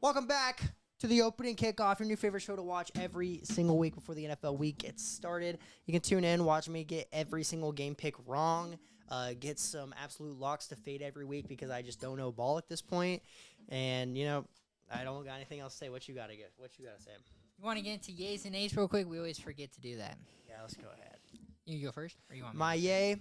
Welcome back to the Opening Kickoff, your new favorite show to watch every single week before the NFL week gets started. You can tune in, watch me get every single game pick wrong, get some absolute locks to fade every week because I just don't know ball at this point. And, I don't got anything else to say. What you got to get? What you got to say? You want to get into yays and nays real quick? We always forget to do that. Yeah, let's go ahead. You go first, or you want me? My yay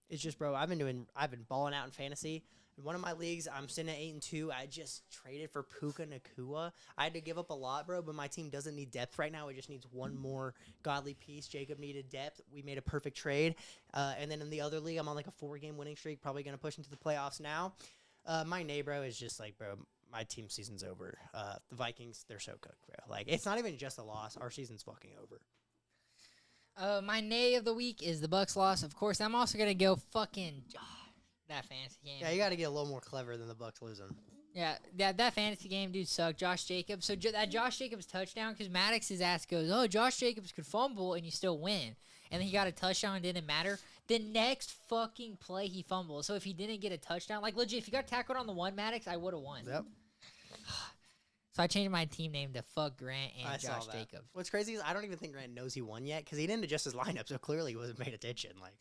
is just, bro, I've been balling out in fantasy. In one of my leagues, I'm sitting at 8-2. I just traded for Puka Nacua. I had to give up a lot, bro, but my team doesn't need depth right now. It just needs one more godly piece. Jacob needed depth. We made a perfect trade. And then in the other league, I'm on like a 4-game winning streak, probably going to push into the playoffs now. My nay, bro, is just like, bro, my team season's over. The Vikings, they're so cooked, bro. Like, it's not even just a loss. Our season's fucking over. My nay of the week is the Bucks loss. Of course, I'm also going to go fucking that fantasy game. Yeah, you got to get a little more clever than the Bucks losing. Yeah, that fantasy game, dude, sucked. Josh Jacobs. So that Josh Jacobs touchdown, because Maddox's ass goes, oh, Josh Jacobs could fumble and you still win. And then he got a touchdown, didn't matter. The next fucking play, he fumbled. So if he didn't get a touchdown, like legit, if he got tackled on the one, Maddox, I would have won. Yep. So I changed my team name to fuck Grant and Josh Jacobs. What's crazy is I don't even think Grant knows he won yet because he didn't adjust his lineup, so clearly he wasn't paying attention. Like,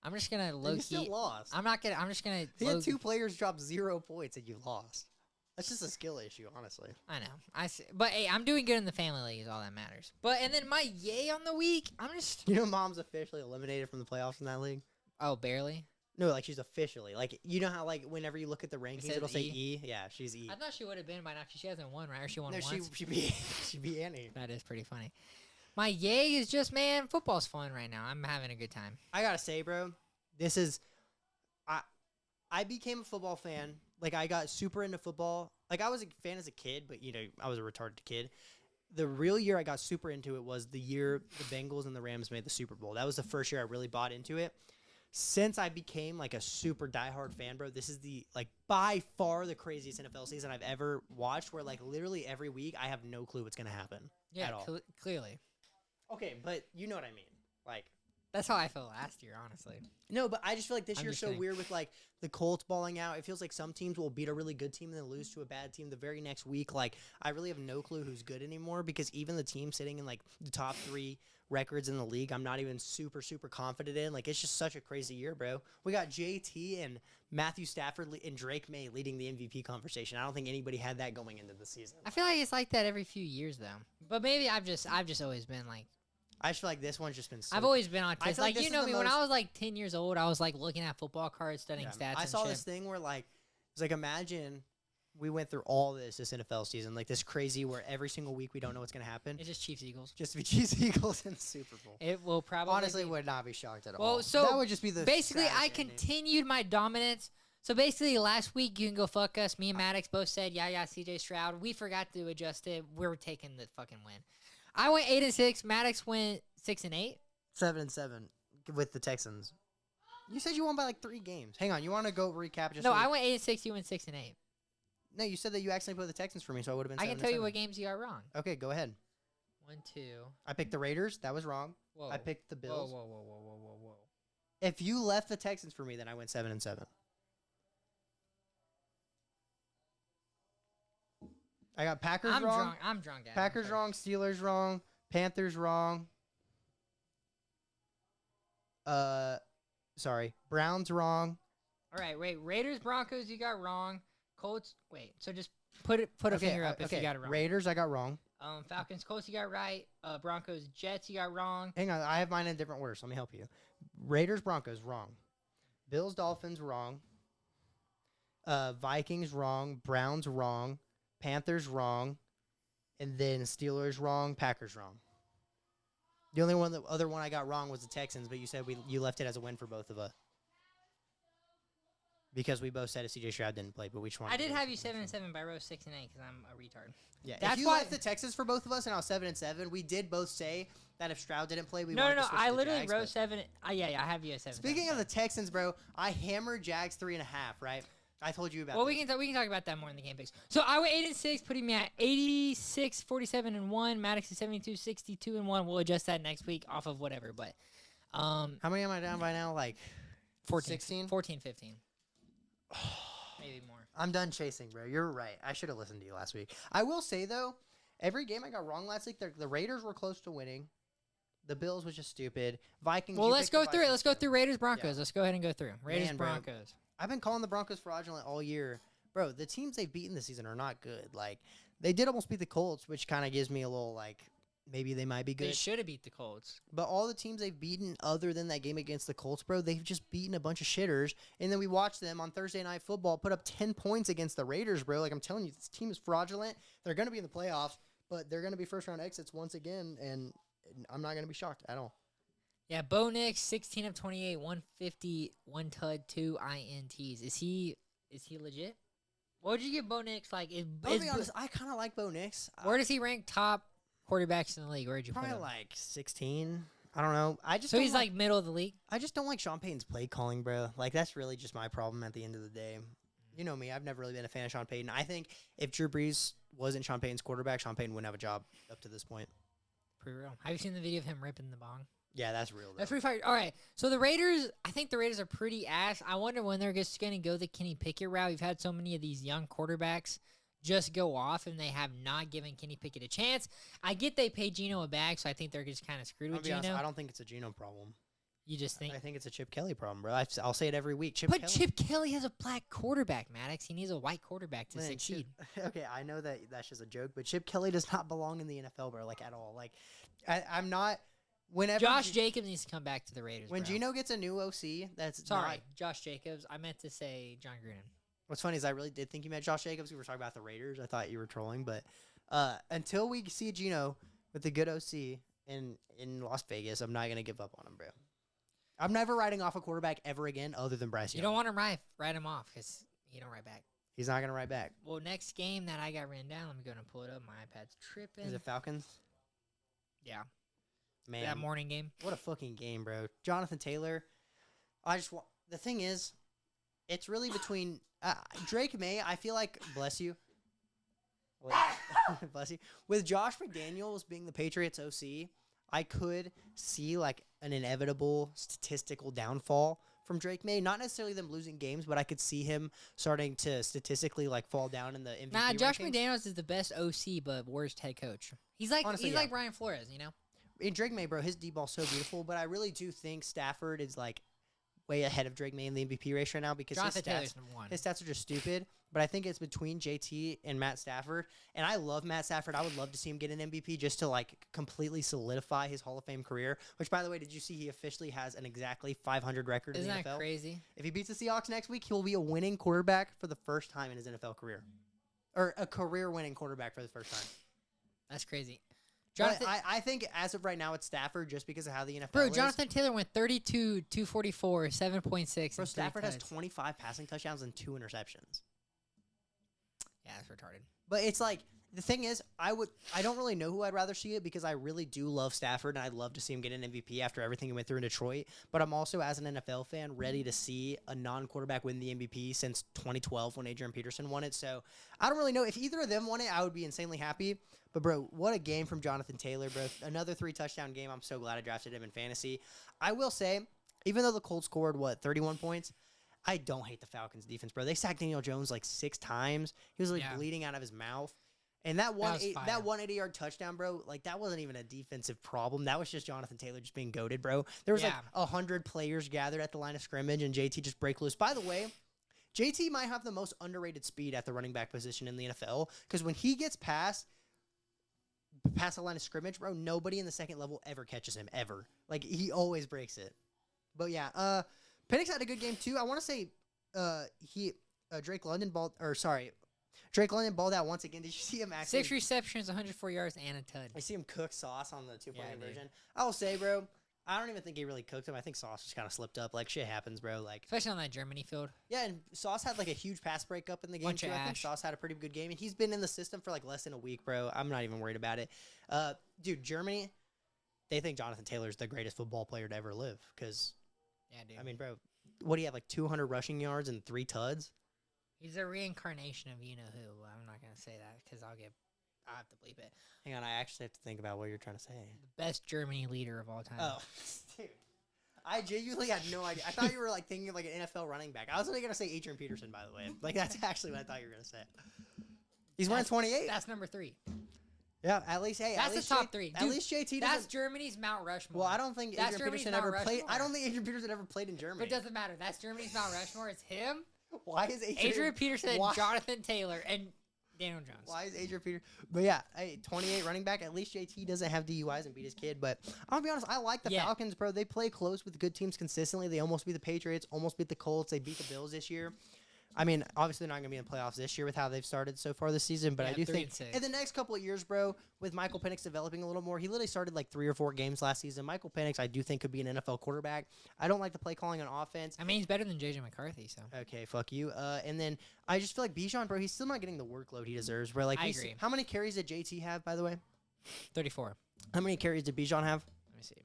I'm just gonna low key. You still lost. I'm just gonna. He had 2 players drop 0 points and you lost. That's just a skill issue, honestly. I know. But hey, I'm doing good in the family league is all that matters. But and then my yay on the week, I'm just. You know, Mom's officially eliminated from the playoffs in that league. Oh, barely. No, like she's officially like how like whenever you look at the rankings, it'll say E. Yeah, she's E. I thought she would have been by now. She hasn't won, right? Or she won once. She beat Annie. That is pretty funny. My yay is just, man, football's fun right now. I'm having a good time. I gotta say, bro, this is. I became a football fan. Like, I got super into football. Like, I was a fan as a kid, but, I was a retarded kid. The real year I got super into it was the year the Bengals and the Rams made the Super Bowl. That was the first year I really bought into it. Since I became, like, a super diehard fan, bro, this is by far the craziest NFL season I've ever watched where, like, literally every week I have no clue what's going to happen at all. Clearly. Okay, but you know what I mean. Like, that's how I felt last year, honestly. No, but I just feel like this year's so kidding. weird with, like, the Colts balling out. It feels like some teams will beat a really good team and then lose to a bad team the very next week. Like, I really have no clue who's good anymore because even the team sitting in, like, the top 3 records in the league, I'm not even super, super confident in. Like, it's just such a crazy year, bro. We got JT and Matthew Stafford and Drake May leading the MVP conversation. I don't think anybody had that going into the season. I feel like it's like that every few years, though. But maybe I've just always been, like, I just feel like this one's just been so... I've always been autistic. Like you know me, when I was like 10 years old, I was like looking at football cards, studying stats I saw this thing where like, it's like imagine we went through all this NFL season, like this crazy where every single week we don't know what's going to happen. It's just Chiefs-Eagles. Just to be Chiefs-Eagles in the Super Bowl. It will probably honestly would not be shocked at all. Well, so that would just be the basically I continued my dominance. So basically last week you can go fuck us. Me and Maddox both said, yeah, CJ Stroud. We forgot to adjust it. We were taking the fucking win. I went 8-6. Maddox went 6-8. 7-7 with the Texans. You said you won by like 3 games. Hang on, you want to go recap? No, I went 8-6. You went 6-8. No, you said that you accidentally put the Texans for me, so I would have been. I can tell you what games you got wrong. Okay, go ahead. 1-2. I picked the Raiders. That was wrong. Whoa. I picked the Bills. Whoa. If you left the Texans for me, then I went 7-7. I got Packers wrong. I'm drunk. Adam. Packers wrong. Steelers wrong. Panthers wrong. Sorry. Browns wrong. All right, wait. Raiders, Broncos, you got wrong. Colts, wait. So just put a finger up if you got it wrong. Raiders, I got wrong. Falcons, Colts, you got right. Broncos, Jets, you got wrong. Hang on, I have mine in different order, so let me help you. Raiders, Broncos, wrong. Bills, Dolphins, wrong. Vikings, wrong. Browns, wrong. Panthers, wrong. And then Steelers, wrong. Packers, wrong. The other one I got wrong was the Texans, but you said you left it as a win for both of us. Because we both said if CJ Stroud didn't play, but which one? I did have you 7-7, but I wrote 6-8 because I'm a retard. Yeah, that's if you left the Texans for both of us and I was 7-7, we did both say that if Stroud didn't play, we wanted to switch I to literally Jags, wrote 7. Yeah, I have you at 7. Speaking of the Texans, bro, I hammered Jags 3.5. Right? I told you about. Well, we can talk about that more in the game picks. So I went 8-6, putting me at 86, 47-1. Maddox is 72, 62-1. We'll adjust that next week off of whatever. But how many am I down by now? Like 14, 16? 14, 15. Maybe more. I'm done chasing, bro. You're right. I should have listened to you last week. I will say, though, every game I got wrong last week, the Raiders were close to winning. The Bills was just stupid. Vikings. Well, you let's picked the go through it. Vikings, Let's go too. through Raiders Broncos. Yeah. Let's go ahead and go through 'em. Raiders Man, bro. Broncos. I've been calling the Broncos fraudulent all year. Bro, the teams they've beaten this season are not good. Like, they did almost beat the Colts, which kind of gives me a little, like, maybe they might be They good. should have beat the Colts. But all the teams they've beaten other than that game against the Colts, bro, they've just beaten a bunch of shitters. And then we watched them on Thursday Night Football put up 10 points against the Raiders, bro. Like, I'm telling you, this team is fraudulent. They're going to be in the playoffs, but they're going to be first-round exits once again, and I'm not going to be shocked at all. Yeah, Bo Nix, 16 of 28, 150, 1 tud, 2 INTs. Is he legit? What would you give Bo Nix? Like, I'll be honest, I kind of like Bo Nix. where does he rank top quarterbacks in the league? Where'd you put Probably him? like 16. I don't know. So he's like middle of the league? I just don't like Sean Payton's play calling, bro. Like, that's really just my problem at the end of the day. You know me. I've never really been a fan of Sean Payton. I think if Drew Brees wasn't Sean Payton's quarterback, Sean Payton wouldn't have a job up to this point. Pretty real. Have you seen the video of him ripping the bong? Yeah, that's real, though. That's pretty fire. All right. So the Raiders, I think the Raiders are pretty ass. I wonder when they're just going to go the Kenny Pickett route. We've had so many of these young quarterbacks just go off, and they have not given Kenny Pickett a chance. I get they paid Geno a bag, so I think they're just kind of screwed I'll with be honest, Geno. I don't think it's a Geno problem. You just think? I think it's a Chip Kelly problem, bro. I'll say it every week. But Chip Kelly has a black quarterback, Maddox. He needs a white quarterback to Man, succeed. Okay, I know that that's just a joke, but Chip Kelly does not belong in the NFL, bro, like, at all. Like, I'm not... Whenever Josh Jacobs needs to come back to the Raiders, when bro. Geno gets a new OC, that's Sorry, not... Josh Jacobs. I meant to say John Gruden. What's funny is I really did think you meant Josh Jacobs. We were talking about the Raiders. I thought you were trolling, but until we see Geno with the good OC in Las Vegas, I'm not going to give up on him, bro. I'm never writing off a quarterback ever again other than Bryce Young. You don't want to write him off because he don't write back. He's not going to write back. Well, next game that I got written down, let me go and pull it up. My iPad's tripping. Is it Falcons? Yeah. Man, That morning game. what a fucking game, bro. Jonathan Taylor. The thing is, it's really between Drake May. I feel like, bless you. Wait, bless you. With Josh McDaniels being the Patriots OC, I could see like an inevitable statistical downfall from Drake May. Not necessarily them losing games, but I could see him starting to statistically like fall down in the MVP Nah, Josh rankings. McDaniels is the best OC, but worst head coach. He's like Honestly, he's yeah. like Brian Flores, you know. And Drake May, bro, his deep ball's so beautiful, but I really do think Stafford is like way ahead of Drake May in the MVP race right now because Jonathan Taylor's number one. his stats are just stupid. But I think it's between JT and Matt Stafford. And I love Matt Stafford. I would love to see him get an MVP just to like completely solidify his Hall of Fame career. Which, by the way, did you see he officially has an exactly 500 record Isn't in the that NFL? crazy? If he beats the Seahawks next week, he will be a winning quarterback for the first time in his NFL career. Or a career-winning quarterback for the first time. That's crazy. But Jonathan, I think as of right now, it's Stafford just because of how the NFL bro, is. Jonathan Taylor went 32, 244, 7.6. Bro, and Stafford 3 has tuds. 25 passing touchdowns and 2 interceptions. Yeah, that's retarded. But it's like, the thing is, I don't really know who I'd rather see it because I really do love Stafford and I'd love to see him get an MVP after everything he went through in Detroit. But I'm also, as an NFL fan, ready to see a non-quarterback win the MVP since 2012 when Adrian Peterson won it. So I don't really know. If either of them won it, I would be insanely happy. But, bro, what a game from Jonathan Taylor, bro. Another 3-touchdown game. I'm so glad I drafted him in fantasy. I will say, even though the Colts scored, 31 points, I don't hate the Falcons' defense, bro. They sacked Daniel Jones like 6 times. He was like bleeding out of his mouth. And that 180-yard touchdown, bro, like that wasn't even a defensive problem. That was just Jonathan Taylor just being goated, bro. There was like 100 players gathered at the line of scrimmage, and JT just break loose. By the way, JT might have the most underrated speed at the running back position in the NFL because when he gets past the line of scrimmage, bro, nobody in the second level ever catches him, ever. Like, he always breaks it. But, yeah, Penix had a good game, too. I want to say Drake London balled out once again. Did you see him actually? 6 receptions, 104 yards, and a tud. I see him cook Sauce on the 2-point dude. conversion. I will say, bro, I don't even think he really cooked him. I think Sauce just kind of slipped up. Like, shit happens, bro. Like, Especially on that Germany field. yeah, and Sauce had like a huge pass breakup in the game Bunch too. of I think ash. Sauce had a pretty good game, and he's been in the system for like less than a week, bro. I'm not even worried about it. Dude, Germany, they think Jonathan Taylor's the greatest football player to ever live. Because, Yeah, dude. I mean, bro, what do you have, like 200 rushing yards and 3 tuds? He's a reincarnation of you-know-who. I'm not going to say that because I'll have to bleep it. Hang on, I actually have to think about what you're trying to say. The best Germany leader of all time. Oh, dude. I genuinely had no idea. I thought you were like thinking of like an NFL running back. I was only gonna say Adrian Peterson, by the way. Like that's actually what I thought you were gonna say. He's winning 28. That's number 3. Yeah, at least hey, That's at least the top 3. At least JT. That's doesn't, Germany's Mount Rushmore. well, I don't think That's Adrian Germany's Peterson Mount ever played. Rushmore. I don't think Adrian Peterson ever played in Germany. But it doesn't matter. That's Germany's Mount Rushmore. It's him, Why is Adrian Peterson, why, Jonathan Taylor, and Daniel Jones. Why is Adrian Peterson? But yeah, hey, 28 running back. At least JT doesn't have DUIs and beat his kid. But I'll be honest, I like the Falcons, bro. They play close with good teams consistently. They almost beat the Patriots, almost beat the Colts. They beat the Bills this year. I mean, obviously they're not going to be in the playoffs this year with how they've started so far this season, but I do think in the next couple of years, bro, with Michael Penix developing a little more, he literally started like 3 or 4 games last season. Michael Penix, I do think, could be an NFL quarterback. I don't like the play calling on offense. I mean, he's better than JJ McCarthy, so. Okay, fuck you. And then I just feel like Bijan, bro, he's still not getting the workload he deserves. Bro, like I agree. How many carries did JT have, by the way? 34. How many carries did Bijan have? Let me see.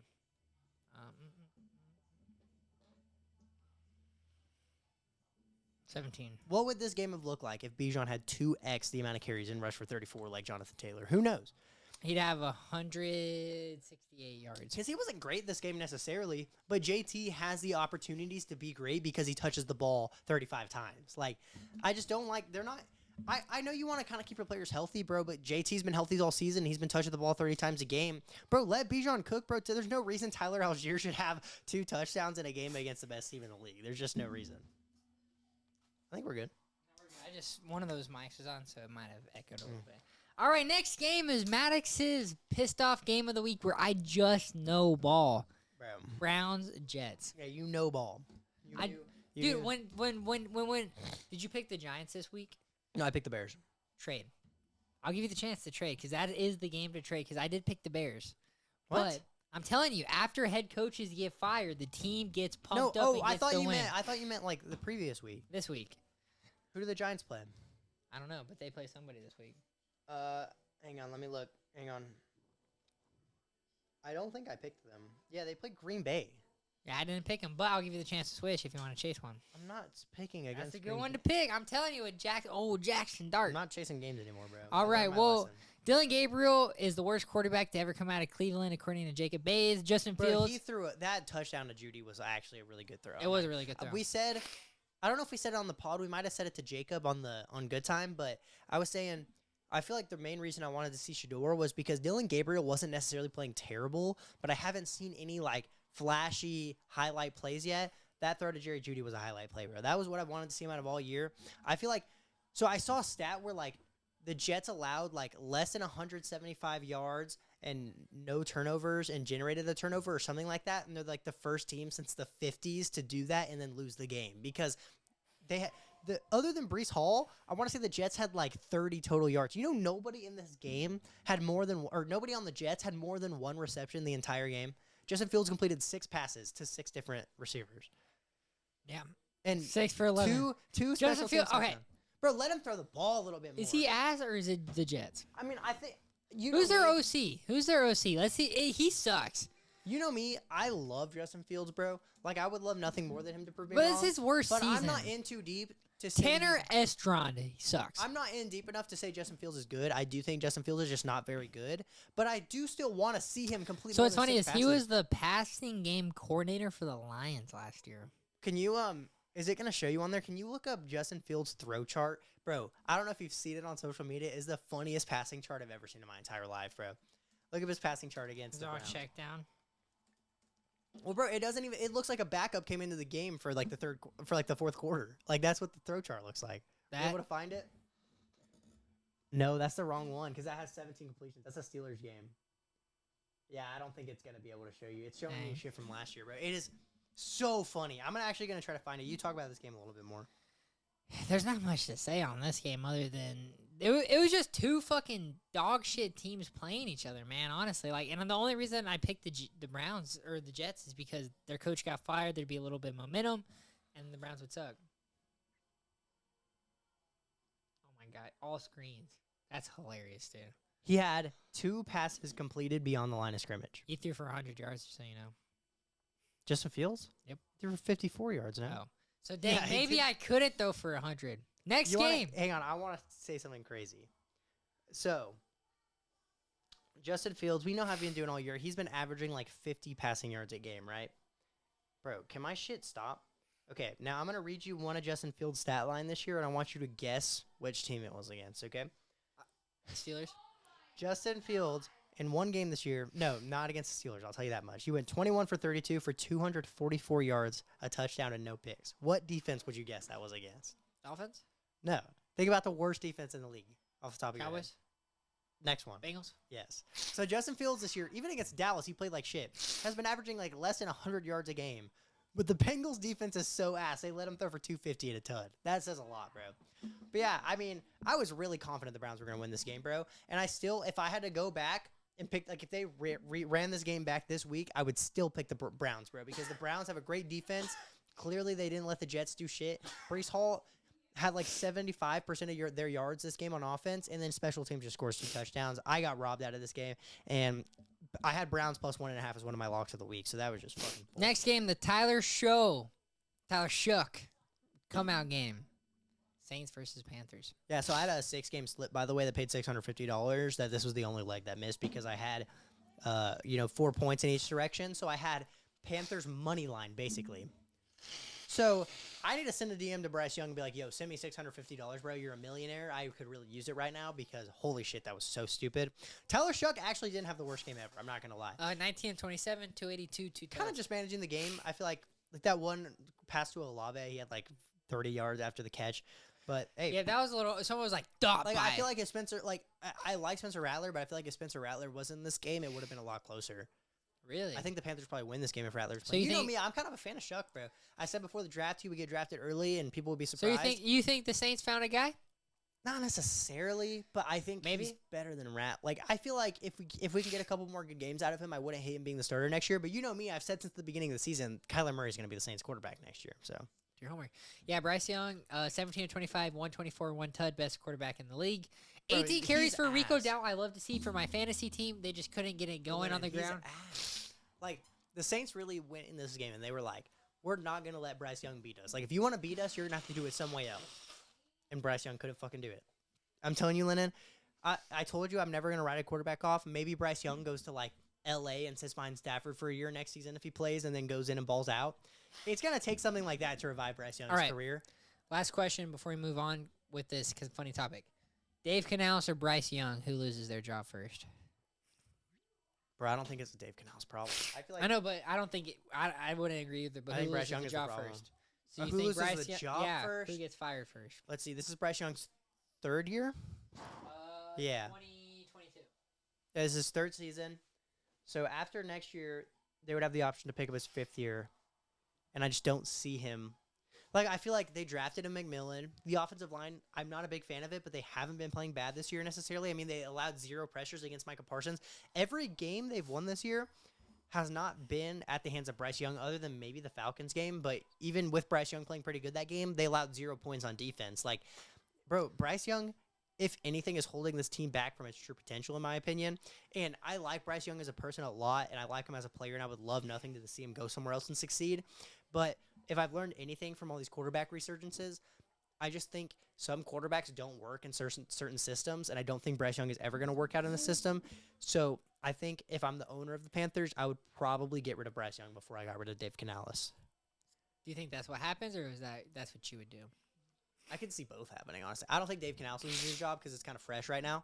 17. What would this game have looked like if Bijan had 2x the amount of carries and rushed for 34 like Jonathan Taylor? Who knows? He'd have 168 yards. Because he wasn't great this game necessarily, but JT has the opportunities to be great because he touches the ball 35 times. Like, I just don't like, they're not, I know you want to kind of keep your players healthy, bro, but JT's been healthy all season. He's been touching the ball 30 times a game. Bro, let Bijan cook, bro. There's no reason Tyler Algier should have 2 touchdowns in a game against the best team in the league. There's just no reason. I think we're good. I just, one of those mics was on, so it might have echoed a little bit. All right, next game is Maddox's pissed off game of the week where I just know ball. Bro. Browns, Jets. Yeah, you know ball. Dude, when did you pick the Giants this week? No, I picked the Bears. Trade. I'll give you the chance to trade because that is the game to trade because I did pick the Bears. What? But I'm telling you, after head coaches get fired, the team gets pumped up. Oh, and I gets thought the you win. meant. I thought you meant like the previous week. This week. Who do the Giants play? I don't know, but they play somebody this week. Hang on, let me look. Hang on. I don't think I picked them. Yeah, they played Green Bay. Yeah, I didn't pick them, but I'll give you the chance to switch if you want to chase one. I'm not picking against. That's a good Green one Bay. to pick. I'm telling you, Jackson Dart. I'm not chasing games anymore, bro. All I right, learned my well, lesson. Dylan Gabriel is the worst quarterback to ever come out of Cleveland, according to Jacob Bays. Justin Bro, Fields. he threw that touchdown to Judy was actually a really good throw. It was a really good throw. We said, I don't know if we said it on the pod. We might have said it to Jacob on Good Time, but I was saying, I feel like the main reason I wanted to see Shador was because Dylan Gabriel wasn't necessarily playing terrible, but I haven't seen any like flashy highlight plays yet. That throw to Jerry Jeudy was a highlight play, bro. That was what I wanted to see him out of all year. I feel like, so I saw a stat where like the Jets allowed like less than 175 yards and no turnovers and generated a turnover or something like that. And they're like the first team since the 50s to do that and then lose the game because they had other than Breece Hall, I want to say the Jets had like 30 total yards. You know, nobody in this game had nobody on the Jets had more than 1 reception the entire game. Justin Fields completed 6 passes to 6 different receivers. Yeah. And 6 for 11. Two Justin special Fields, teams okay. touchdowns. Bro, let him throw the ball a little bit more. Is he ass or is it the Jets? I mean, I think Who's their OC? Who's their OC? Let's see. He sucks. You know me, I love Justin Fields, bro. Like, I would love nothing more than him to prove me But wrong. it's his worst but season. I'm not in too deep to say Tanner Estrand sucks. I'm not in deep enough to say Justin Fields is good. I do think Justin Fields is just not very good. But I do still want to see him complete. So more what's than funny 6 is he passes. was the passing game coordinator for the Lions last year. Can you is it gonna show you on there? Can you look up Justin Fields' throw chart, bro? I don't know if you've seen it on social media. It's the funniest passing chart I've ever seen in my entire life, bro. Look at his passing chart against the Browns. Check down. Well, bro, it doesn't even. It looks like a backup came into the game for like the fourth quarter. Like that's what the throw chart looks like. You able to find it? No, that's the wrong one because that has 17 completions. That's a Steelers game. Yeah, I don't think it's gonna be able to show you. It's showing you shit from last year, bro. It is so funny. I'm actually gonna try to find it. You talk about this game a little bit more. There's not much to say on this game other than it was just 2 fucking dog shit teams playing each other, man. Honestly, like, and the only reason I picked the Browns or the Jets is because their coach got fired. There'd be a little bit of momentum, and the Browns would suck. Oh my god, all screens. That's hilarious, dude. He had 2 passes completed beyond the line of scrimmage. He threw for 100 yards, just so you know. Justin Fields? Yep. Threw for 54 yards now. Oh. So, dang, Yeah, maybe I couldn't throw for 100. Next game. Hang on, I want to say something crazy. So, Justin Fields, we know how he's been doing all year. He's been averaging like 50 passing yards a game, right? Bro, can my shit stop? Okay, now I'm going to read you one of Justin Fields' stat line this year, and I want you to guess which team it was against, okay? Steelers. Justin Fields, in one game this year, no, not against the Steelers, I'll tell you that much. He went 21 for 32 for 244 yards, a touchdown, and no picks. What defense would you guess that was against? Dolphins. No. Think about the worst defense in the league off the top of your head. Cowboys. Next one. Bengals. Yes. So Justin Fields this year, even against Dallas, he played like shit. Has been averaging like less than 100 yards a game. But the Bengals defense is so ass. They let him throw for 250 at a ton. That says a lot, bro. But yeah, I mean, I was really confident the Browns were going to win this game, bro. And I still, if I had to go back and pick, like if they ran this game back this week, I would still pick the Browns, bro. Because the Browns have a great defense. Clearly, they didn't let the Jets do shit. Breece Hall had like 75% of their yards this game on offense, and then special teams just scores 2 touchdowns. I got robbed out of this game, and I had Browns plus 1.5 as one of my locks of the week, so that was just fucking bull. Next game, the Tyler Shook come out game. Saints versus Panthers. Yeah, so I had a 6-game slip, by the way, that paid $650. That this was the only leg that missed because I had, 4 points in each direction. So I had Panthers money line basically. So I need to send a DM to Bryce Young and be like, yo, send me $650, bro. You're a millionaire. I could really use it right now because holy shit, that was so stupid. Tyler Shook actually didn't have the worst game ever. I'm not going to lie. 19 and 27, 282, 2 Kind of just managing the game. I feel like that one pass to Olave, he had like 30 yards after the catch. But hey, yeah, that was a little. Someone was like, "Dot." Like I feel like if Spencer, like I like Spencer Rattler, but I feel like if Spencer Rattler was in this game, it would have been a lot closer. Really? I think the Panthers probably win this game if Rattler's So playing. you You know think- me, I'm kind of a fan of Shook, bro. I said before the draft, he would get drafted early, and people would be surprised. So you think the Saints found a guy? Not necessarily, but I think Maybe? he's better than Rat. Like I feel like if we can get a couple more good games out of him, I wouldn't hate him being the starter next year. But you know me, I've said since the beginning of the season, Kyler Murray's going to be the Saints quarterback next year. So Your homework. Yeah, Bryce Young, 17 and 25, 124, 1 tud, best quarterback in the league. Bro, 18 carries he's for Rico ass. Dowd. I love to see for my fantasy team. They just couldn't get it going on the He's ground. ass. Like the Saints really went in this game, and they were like, "We're not going to let Bryce Young beat us. Like if you want to beat us, you're going to have to do it some way else." And Bryce Young couldn't fucking do it. I'm telling you, Lennon. I told you I'm never going to write a quarterback off. Maybe Bryce Young goes to like L.A. and sits behind Stafford for a year next season if he plays, and then goes in and balls out. It's going to take something like that to revive Bryce Young's All right. career. Last question before we move on with this, because funny topic. Dave Canales or Bryce Young, who loses their job first? Bro, I don't think it's Dave Canales' problem. I feel like I know, but I don't think I wouldn't agree with it. But I who think Bryce loses Young the is the job problem. first? So Who you think loses Bryce the Young, job yeah, first? who gets fired first? Let's see. This is Bryce Young's 3rd year. Yeah. 2022. This is his 3rd season. So after next year, they would have the option to pick up his 5th year. And I just don't see him. Like, I feel like they drafted a McMillan. The offensive line, I'm not a big fan of it, but they haven't been playing bad this year necessarily. I mean, they allowed 0 pressures against Micah Parsons. Every game they've won this year has not been at the hands of Bryce Young other than maybe the Falcons game. But even with Bryce Young playing pretty good that game, they allowed 0 points on defense. Like, bro, Bryce Young, if anything, is holding this team back from its true potential, in my opinion. And I like Bryce Young as a person a lot, and I like him as a player, and I would love nothing to see him go somewhere else and succeed. But if I've learned anything from all these quarterback resurgences, I just think some quarterbacks don't work in certain systems, and I don't think Bryce Young is ever going to work out in the system. So I think if I'm the owner of the Panthers, I would probably get rid of Bryce Young before I got rid of Dave Canales. Do you think that's what happens, or is that's what you would do? I could see both happening, honestly. I don't think Dave Canales loses his job because it's kind of fresh right now.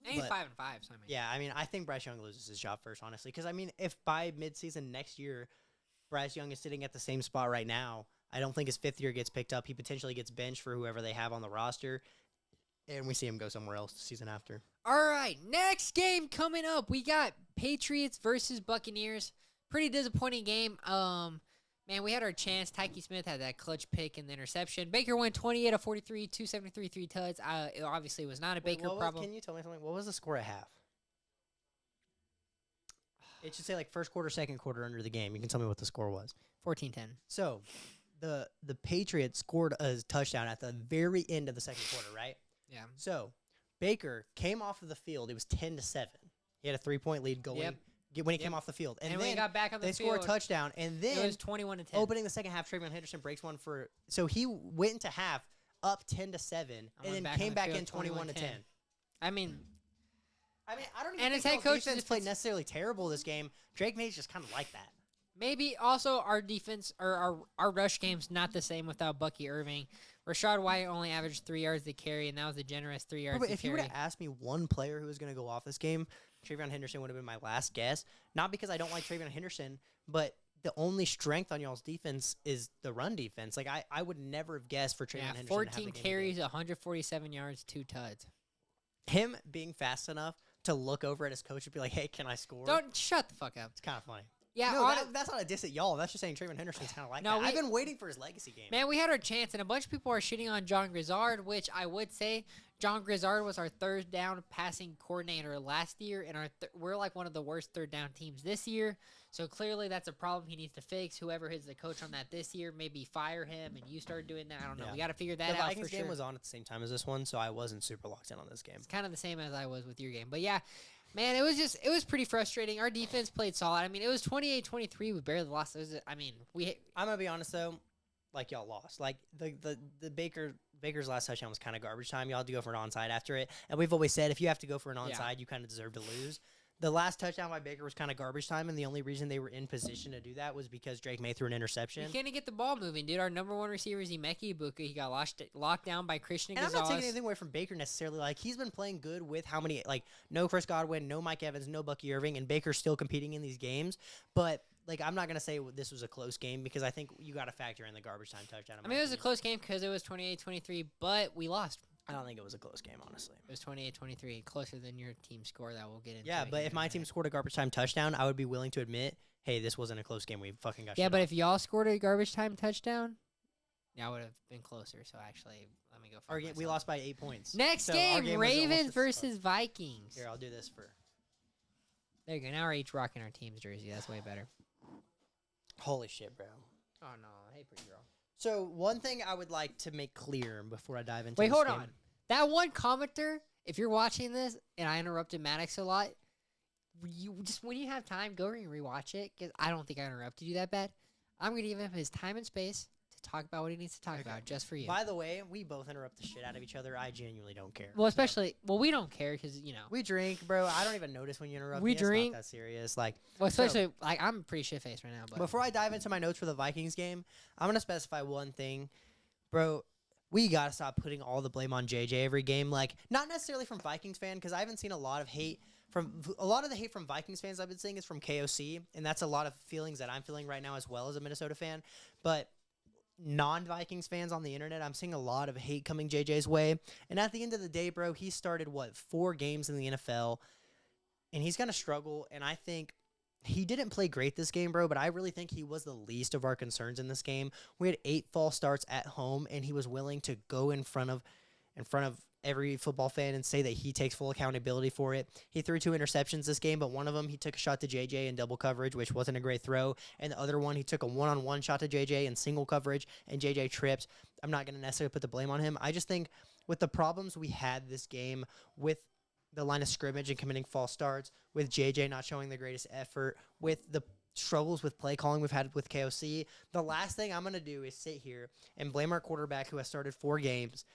And he's But- 5 and 5. So I mean, Yeah, I mean, I think Bryce Young loses his job first, honestly. Because, I mean, if by midseason next year, Bryce Young is sitting at the same spot right now, I don't think his 5th year gets picked up. He potentially gets benched for whoever they have on the roster, and we see him go somewhere else the season after. All right, next game coming up. We got Patriots versus Buccaneers. Pretty disappointing game. Man, we had our chance. Tyke Smith had that clutch pick and the interception. Baker went 28 of 43, 273, 3 tuds. It obviously was not a Baker problem. Can you tell me something? What was the score at half? It should say like first quarter, second quarter under the game. You can tell me what the score was. 14-10. So, the Patriots scored a touchdown at the very end of the second quarter, right? Yeah. So, Baker came off of the field. It was 10-7. He had a 3-point lead going when he came off the field. And then when he got back on the they field, score a touchdown. And then it was 21-10. opening the second half, Travion Henderson breaks one for – so he went into half up 10-7 and then came back in 21-10. I mean, I don't And even his think head the coach defense just played puts- necessarily terrible this game. Drake May's just kind of like that. Maybe also our defense or our rush game's not the same without Bucky Irving. Rashad White only averaged 3 yards to carry, and that was a generous 3 yards But to if you carry. would have asked me one player who was going to go off this game, Travion Henderson would have been my last guess. Not because I don't like Travion Henderson, but the only strength on y'all's defense is the run defense. Like, I would never have guessed for Travion Henderson to have 14 the game carries, 147 yards, 2 tuds. him being fast enough to look over at his coach and be like, hey, can I score? Don't shut the fuck up. It's kind of funny. Yeah, No, that's not a diss at y'all. That's just saying Travion Henderson's kind of like that. I've been waiting for his legacy game. Man, we had our chance, and a bunch of people are shitting on John Grizzard, which I would say John Grizzard was our third down passing coordinator last year, and we're like one of the worst third down teams this year. So clearly that's a problem he needs to fix. Whoever is the coach on that this year, maybe fire him, and you start doing that. I don't know. Yeah. We got to figure that The out Vikings for sure. game was on at the same time as this one, so I wasn't super locked in on this game. It's kind of the same as I was with your game. But yeah, man, it was pretty frustrating. Our defense played solid. I mean, it was 28-23. We barely lost. I'm going to be honest, though. Like, y'all lost. Like, the Baker's last touchdown was kind of garbage time. Y'all had to go for an onside after it. And we've always said if you have to go for an onside, you kind of deserve to lose. The last touchdown by Baker was kind of garbage time, and the only reason they were in position to do that was because Drake May threw an interception. You can't get the ball moving, dude. Our number one receiver is Emeka Ibuka. He got locked down by Christian And Gonzalez. I'm not taking anything away from Baker necessarily. Like, he's been playing good with how many, like, no Chris Godwin, no Mike Evans, no Bucky Irving, and Baker's still competing in these games. But, like, I'm not going to say this was a close game because I think you got to factor in the garbage time touchdown. I mean, it was a close game because it was 28-23, but we lost. I don't think it was a close game, honestly. It was 28-23, closer than your team score that we'll get into. Yeah, but if my team scored a garbage time touchdown, I would be willing to admit, hey, this wasn't a close game. We fucking got Yeah, shit but on. if y'all scored a garbage time touchdown, yeah, I would have been closer. So actually, let me go. Our game, we lost by 8 points. Next So our game, game was almost Ravens as versus Vikings. Here, I'll do this for. There you go. Now we're each rocking our team's jersey. That's way better. Holy shit, bro. Oh no, hey pretty girl. So one thing I would like to make clear before I dive into Wait, this hold game- on. That one commenter, if you're watching this and I interrupted Maddox a lot, you just when you have time, go and rewatch it because I don't think I interrupted you that bad. I'm gonna give him his time and space to talk about what he needs to talk about just for you. By the way, we both interrupt the shit out of each other. I genuinely don't care. Well, So, especially we don't care because we drink, bro. I don't even notice when you interrupt. We me. It's drink. not that serious. Like, Well, especially like I'm pretty shit faced right now. But before I dive into my notes for the Vikings game, I'm gonna specify one thing, bro. We gotta stop putting all the blame on JJ every game. Like, not necessarily from Vikings fan, because I haven't seen a lot of hate from the hate from Vikings fans I've been seeing is from KOC, and that's a lot of feelings that I'm feeling right now as well as a Minnesota fan. But non-Vikings fans on the internet, I'm seeing a lot of hate coming JJ's way. And at the end of the day, bro, he started 4 games in the NFL, and he's gonna struggle. And I think he didn't play great this game, bro, but I really think he was the least of our concerns in this game. We had 8 false starts at home, and he was willing to go in front of every football fan and say that he takes full accountability for it. He threw 2 interceptions this game, but one of them he took a shot to JJ in double coverage, which wasn't a great throw, and the other one he took a one-on-one shot to JJ in single coverage, and JJ tripped. I'm not going to necessarily put the blame on him. I just think with the problems we had this game with the line of scrimmage and committing false starts, with JJ not showing the greatest effort, with the struggles with play calling we've had with KOC, the last thing I'm going to do is sit here and blame our quarterback who has started 4 games.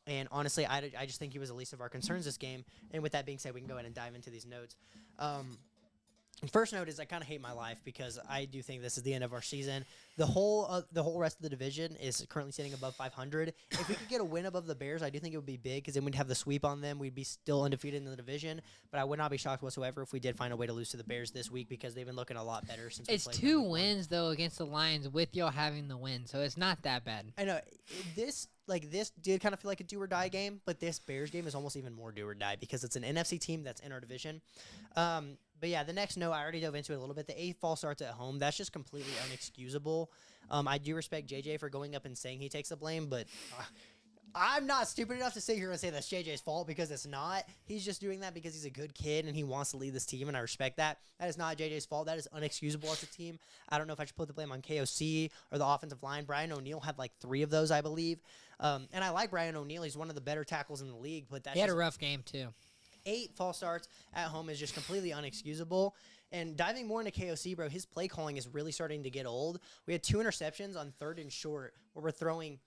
And honestly, I just think he was the least of our concerns this game. And with that being said, we can go ahead and dive into these notes. First note is I kind of hate my life because I do think this is the end of our season. The whole rest of the division is currently sitting above 500. If we could get a win above the Bears, I do think it would be big because then we'd have the sweep on them. We'd be still undefeated in the division. But I would not be shocked whatsoever if we did find a way to lose to the Bears this week because they've been looking a lot better since it's we played 2 them week 1. wins though against the Lions with y'all having the win, so it's not that bad. I know this did kind of feel like a do or die game, but this Bears game is almost even more do or die because it's an NFC team that's in our division. But yeah, the next note, I already dove into it a little bit. The 8 false starts at home, that's just completely unexcusable. I do respect JJ for going up and saying he takes the blame, but I'm not stupid enough to sit here and say that's JJ's fault because it's not. He's just doing that because he's a good kid and he wants to lead this team, and I respect that. That is not JJ's fault. That is unexcusable as a team. I don't know if I should put the blame on KOC or the offensive line. Brian O'Neill had 3 of those, I believe. And I like Brian O'Neill. He's one of the better tackles in the league, but that's He had a rough game too. 8 false starts at home is just completely unexcusable. And diving more into KOC, bro, his play calling is really starting to get old. We had 2 interceptions on 3rd and short where we're throwing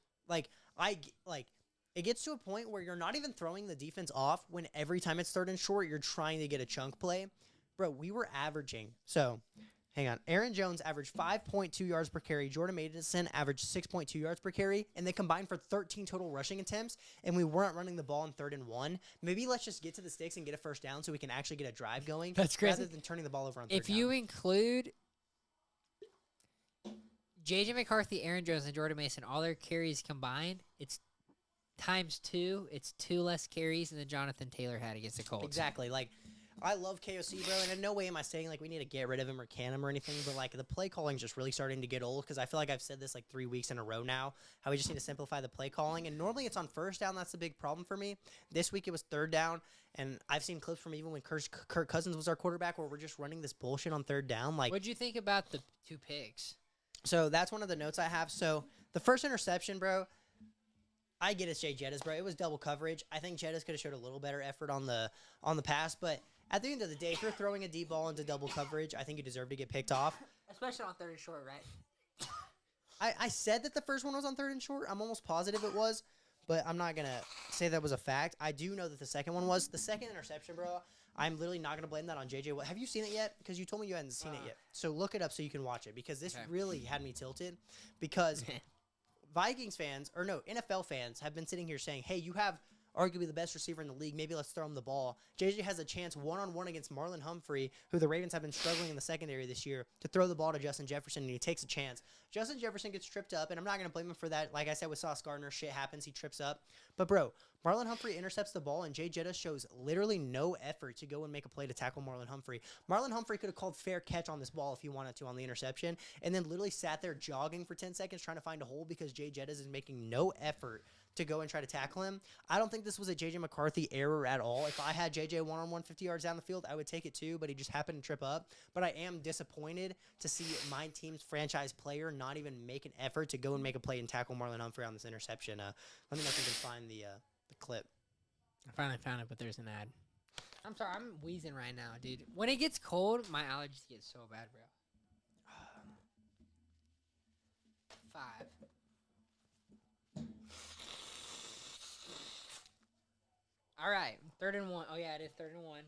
it gets to a point where you're not even throwing the defense off when every time it's 3rd and short, you're trying to get a chunk play. Bro, we were averaging. So hang on. Aaron Jones averaged 5.2 yards per carry. Jordan Mason averaged 6.2 yards per carry, and they combined for 13 total rushing attempts, and we weren't running the ball in 3rd and 1. Maybe let's just get to the sticks and get a first down so we can actually get a drive going. That's crazy. Rather than turning the ball over on 3rd If down. you include J.J. McCarthy, Aaron Jones, and Jordan Mason, all their carries combined, it's times 2. It's 2 less carries than Jonathan Taylor had against the Colts. Exactly. Like, I love KOC, bro, and in no way am I saying, like, we need to get rid of him or can him or anything, but, like, the play calling's just really starting to get old because I feel like I've said this, like, 3 weeks in a row now, how we just need to simplify the play calling, and normally it's on 1st down. That's the big problem for me. This week it was 3rd down, and I've seen clips from even when Kirk Cousins was our quarterback where we're just running this bullshit on 3rd down. Like, what'd you think about the 2 picks? So that's one of the notes I have. So the first interception, bro, I get it's Jay Jettas, bro. It was double coverage. I think Jettas could have showed a little better effort on the pass, but at the end of the day, if you're throwing a deep ball into double coverage, I think you deserve to get picked off. Especially on 3rd and short, right? I said that the first one was on 3rd and short. I'm almost positive it was, but I'm not going to say that was a fact. I do know that the second one was. The second interception, bro, I'm literally not going to blame that on JJ. Have you seen it yet? Because you told me you hadn't seen it yet. So look it up so you can watch it because this really had me tilted because Vikings fans, or no, NFL fans have been sitting here saying, hey, you have arguably the best receiver in the league. Maybe let's throw him the ball. JJ has a chance one-on-one against Marlon Humphrey, who the Ravens have been struggling in the secondary this year, to throw the ball to Justin Jefferson, and he takes a chance. Justin Jefferson gets tripped up, and I'm not going to blame him for that. Like I said with Sauce Gardner, shit happens. He trips up. But, bro, Marlon Humphrey intercepts the ball, and Jay Jettas shows literally no effort to go and make a play to tackle Marlon Humphrey. Marlon Humphrey could have called fair catch on this ball if he wanted to on the interception, and then literally sat there jogging for 10 seconds trying to find a hole because Jay Jettas is making no effort to go and try to tackle him. I don't think this was a J.J. McCarthy error at all. If I had J.J. one-on-one 50 yards down the field, I would take it too, but he just happened to trip up. But I am disappointed to see my team's franchise player not even make an effort to go and make a play and tackle Marlon Humphrey on this interception. Let me know if you can find the clip. I finally found it, but there's an ad. I'm sorry, I'm wheezing right now, dude. When it gets cold, my allergies get so bad, bro. 5. All right, 3rd and 1. Oh, yeah, it is 3rd and 1.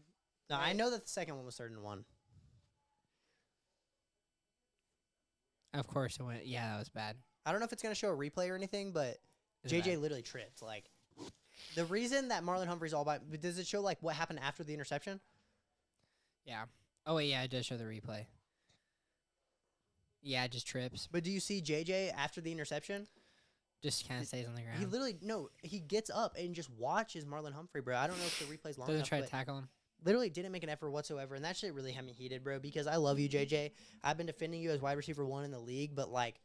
No, Right. I know that the second one was 3rd and 1. Of course it went. Yeah, that was bad. I don't know if it's going to show a replay or anything, but It's JJ bad. literally tripped. Like, the reason that Marlon Humphrey's all about, does it show, like, what happened after the interception? Yeah. Oh, wait, yeah, it does show the replay. Yeah, it just trips. But do you see JJ after the interception? Just kind of stays on the ground. He literally, no, he gets up and just watches Marlon Humphrey, bro. I don't know if the replay's long Doesn't enough, try to but tackle him. literally didn't make an effort whatsoever, and that shit really had me heated, bro, because I love you, JJ. I've been defending you as wide receiver 1 in the league, but, like,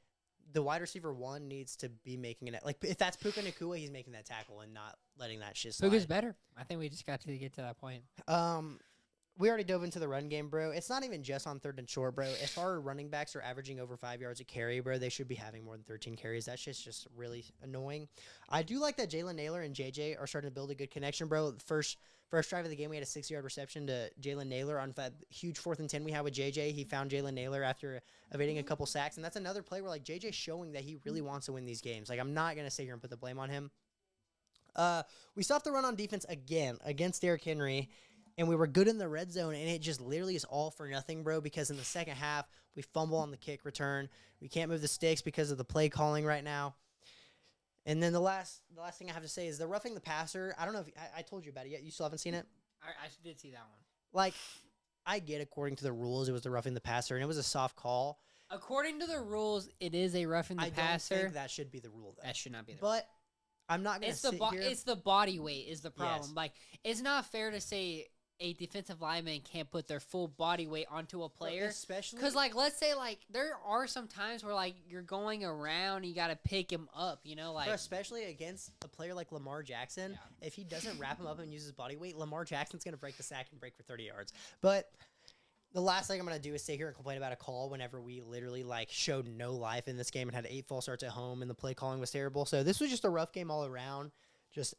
the wide receiver 1 needs to be making it. Like, if that's Puka Nacua, he's making that tackle and not letting that shit slide. Puka's better. I think we just got to get to that point. We already dove into the run game, bro. It's not even just on 3rd and short, bro. If our running backs are averaging over 5 yards a carry, bro, they should be having more than 13 carries. That shit's just really annoying. I do like that Jalen Naylor and JJ are starting to build a good connection, bro. First drive of the game, we had a 6-yard reception to Jalen Naylor on that huge 4th and 10 we had with JJ. He found Jalen Naylor after evading a couple sacks, and that's another play where, like, JJ's showing that he really wants to win these games. Like, I'm not going to sit here and put the blame on him. We stopped the run on defense again against Derrick Henry, and we were good in the red zone, and it just literally is all for nothing, bro, because in the second half, we fumble on the kick return. We can't move the sticks because of the play calling right now. And then the last thing I have to say is the roughing the passer. I don't know if I told you about it yet. You still haven't seen it? I did see that one. Like, I get according to the rules, it was the roughing the passer, and it was a soft call. According to the rules, it is a roughing the I passer. don't think that should be the rule, though. That should not be the But I'm not going to sit here. It's the body weight is the problem. Yes. Like, it's not fair to say a defensive lineman can't put their full body weight onto a player. Especially Because, like, let's say, like, there are some times where, like, you're going around and you got to pick him up, you know? Like, especially against a player like Lamar Jackson. Yeah. If he doesn't wrap him up and use his body weight, Lamar Jackson's going to break the sack and break for 30 yards. But the last thing I'm going to do is sit here and complain about a call whenever we literally, like, showed no life in this game and had 8 false starts at home and the play calling was terrible. So this was just a rough game all around, just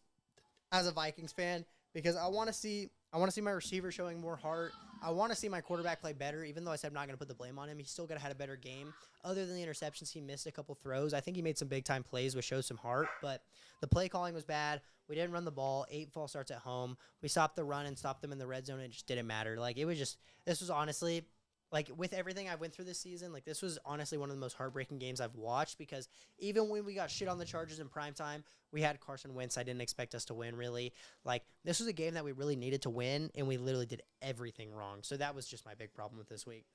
as a Vikings fan, because I want to see my receiver showing more heart. I want to see my quarterback play better, even though I said I'm not going to put the blame on him. He still got to had a better game. Other than the interceptions, he missed a couple throws. I think he made some big-time plays, which showed some heart, but the play calling was bad. We didn't run the ball. 8 false starts at home. We stopped the run and stopped them in the red zone. It just didn't matter. Like, it was just – this was honestly like with everything I went through this season, like this was honestly one of the most heartbreaking games I've watched because even when we got shit on the Chargers in primetime, we had Carson Wentz. I didn't expect us to win, really. Like, this was a game that we really needed to win, and we literally did everything wrong. So that was just my big problem with this week.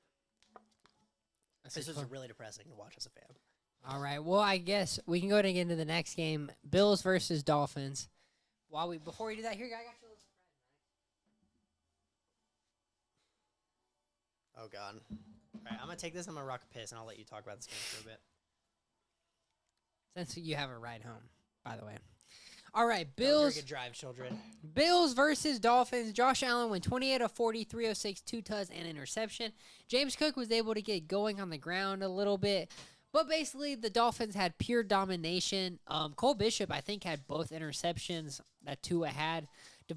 This was really depressing to watch as a fan. All right. Well, I guess we can go ahead and get into the next game. Bills versus Dolphins. Before we do that, here, I got you a little surprise. Oh, God. All right, I'm going to take this. I'm going to rock a piss, and I'll let you talk about this game for a bit. Since you have a ride home, by the way. All right, Bills. Good drive, children. Bills versus Dolphins. Josh Allen went 28 of 40, 306, 2 touchdowns, and interception. James Cook was able to get going on the ground a little bit. But basically, the Dolphins had pure domination. Cole Bishop, I think, had both interceptions that Tua had.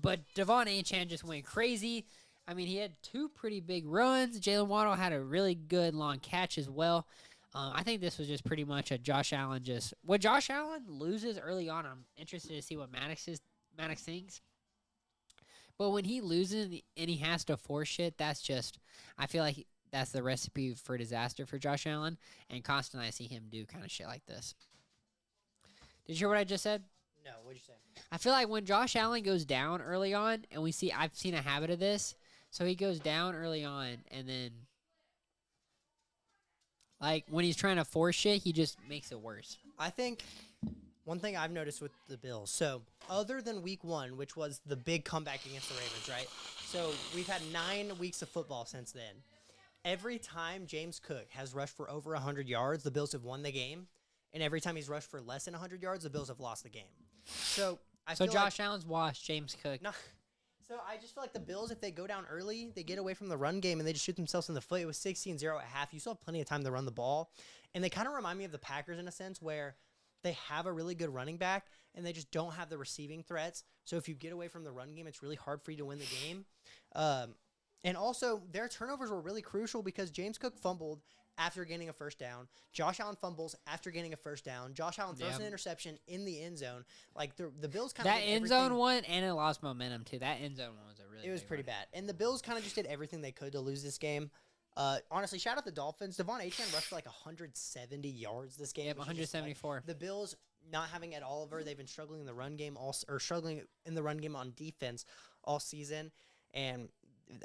But Devon Achane just went crazy. I mean, he had 2 pretty big runs. Jalen Waddle had a really good long catch as well. I think this was just pretty much a Josh Allen What Josh Allen loses early on, I'm interested to see what Maddox thinks. But when he loses and he has to force shit, I feel like that's the recipe for disaster for Josh Allen. And constantly I see him do kind of shit like this. Did you hear what I just said? No, what'd you say? I feel like when Josh Allen goes down early on, and I've seen a habit of this. So he goes down early on, and then like when he's trying to force shit, he just makes it worse. I think one thing I've noticed with the Bills, so other than week 1, which was the big comeback against the Ravens, right? So we've had 9 weeks of football since then. Every time James Cook has rushed for over 100 yards, the Bills have won the game. And every time he's rushed for less than 100 yards, the Bills have lost the game. So Josh Allen's washed James Cook. No. So I just feel like the Bills, if they go down early, they get away from the run game and they just shoot themselves in the foot. It was 16-0 at half. You still have plenty of time to run the ball. And they kind of remind me of the Packers in a sense where they have a really good running back and they just don't have the receiving threats. So if you get away from the run game, it's really hard for you to win the game. And also, their turnovers were really crucial because James Cook fumbled after gaining a first down. Josh Allen fumbles after gaining a first down. Josh Allen throws an interception in the end zone. Like, the Bills kind of that end zone one, and it lost momentum, too. That end zone one was a really It was pretty bad. And the Bills kind of just did everything they could to lose this game. Honestly, shout out the Dolphins. Devon Achane rushed for like 170 yards this game. Yep, 174. Like, the Bills not having Ed Oliver, they've been struggling in the run game struggling in the run game on defense all season. And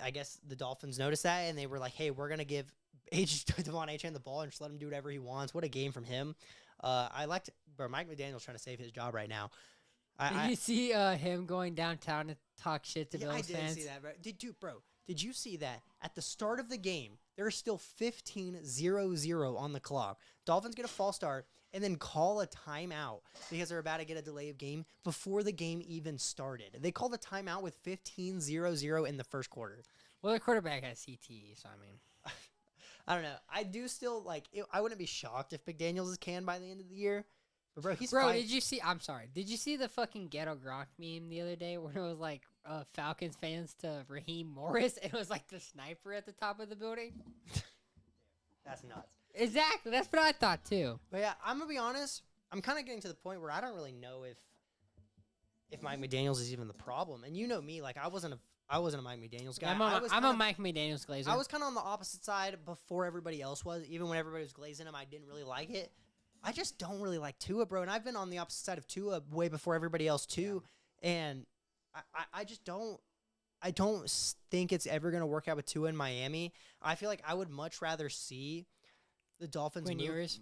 I guess the Dolphins noticed that, and they were like, hey, we're going to give Devon Achane the ball and just let him do whatever he wants. What a game from him. Mike McDaniel's trying to save his job right now. Did you see him going downtown to talk shit to Bills fans? I did see that, bro. Did you see that? At the start of the game, there's still 15-0-0 on the clock. Dolphins get a false start and then call a timeout because they're about to get a delay of game before the game even started. They called a timeout with 15-0-0 in the first quarter. Well, the quarterback has CTE, so I mean. I don't know. I do still, I wouldn't be shocked if McDaniels is canned by the end of the year. But, bro, he's fine. Did you see – I'm sorry. Did you see the fucking Ghetto Gronk meme the other day where it was, like, Falcons fans to Raheem Morris? It was, like, the sniper at the top of the building. That's nuts. Exactly. That's what I thought, too. But, yeah, I'm going to be honest. I'm kind of getting to the point where I don't really know if Mike McDaniels is even the problem. And you know me. Like, I wasn't a Mike McDaniels guy. I'm a Mike McDaniels glazer. I was kind of on the opposite side before everybody else was. Even when everybody was glazing him, I didn't really like it. I just don't really like Tua, bro. And I've been on the opposite side of Tua way before everybody else, too. Yeah. And I just don't – I don't think it's ever going to work out with Tua in Miami. I feel like I would much rather see the Dolphins Quinn Ewers?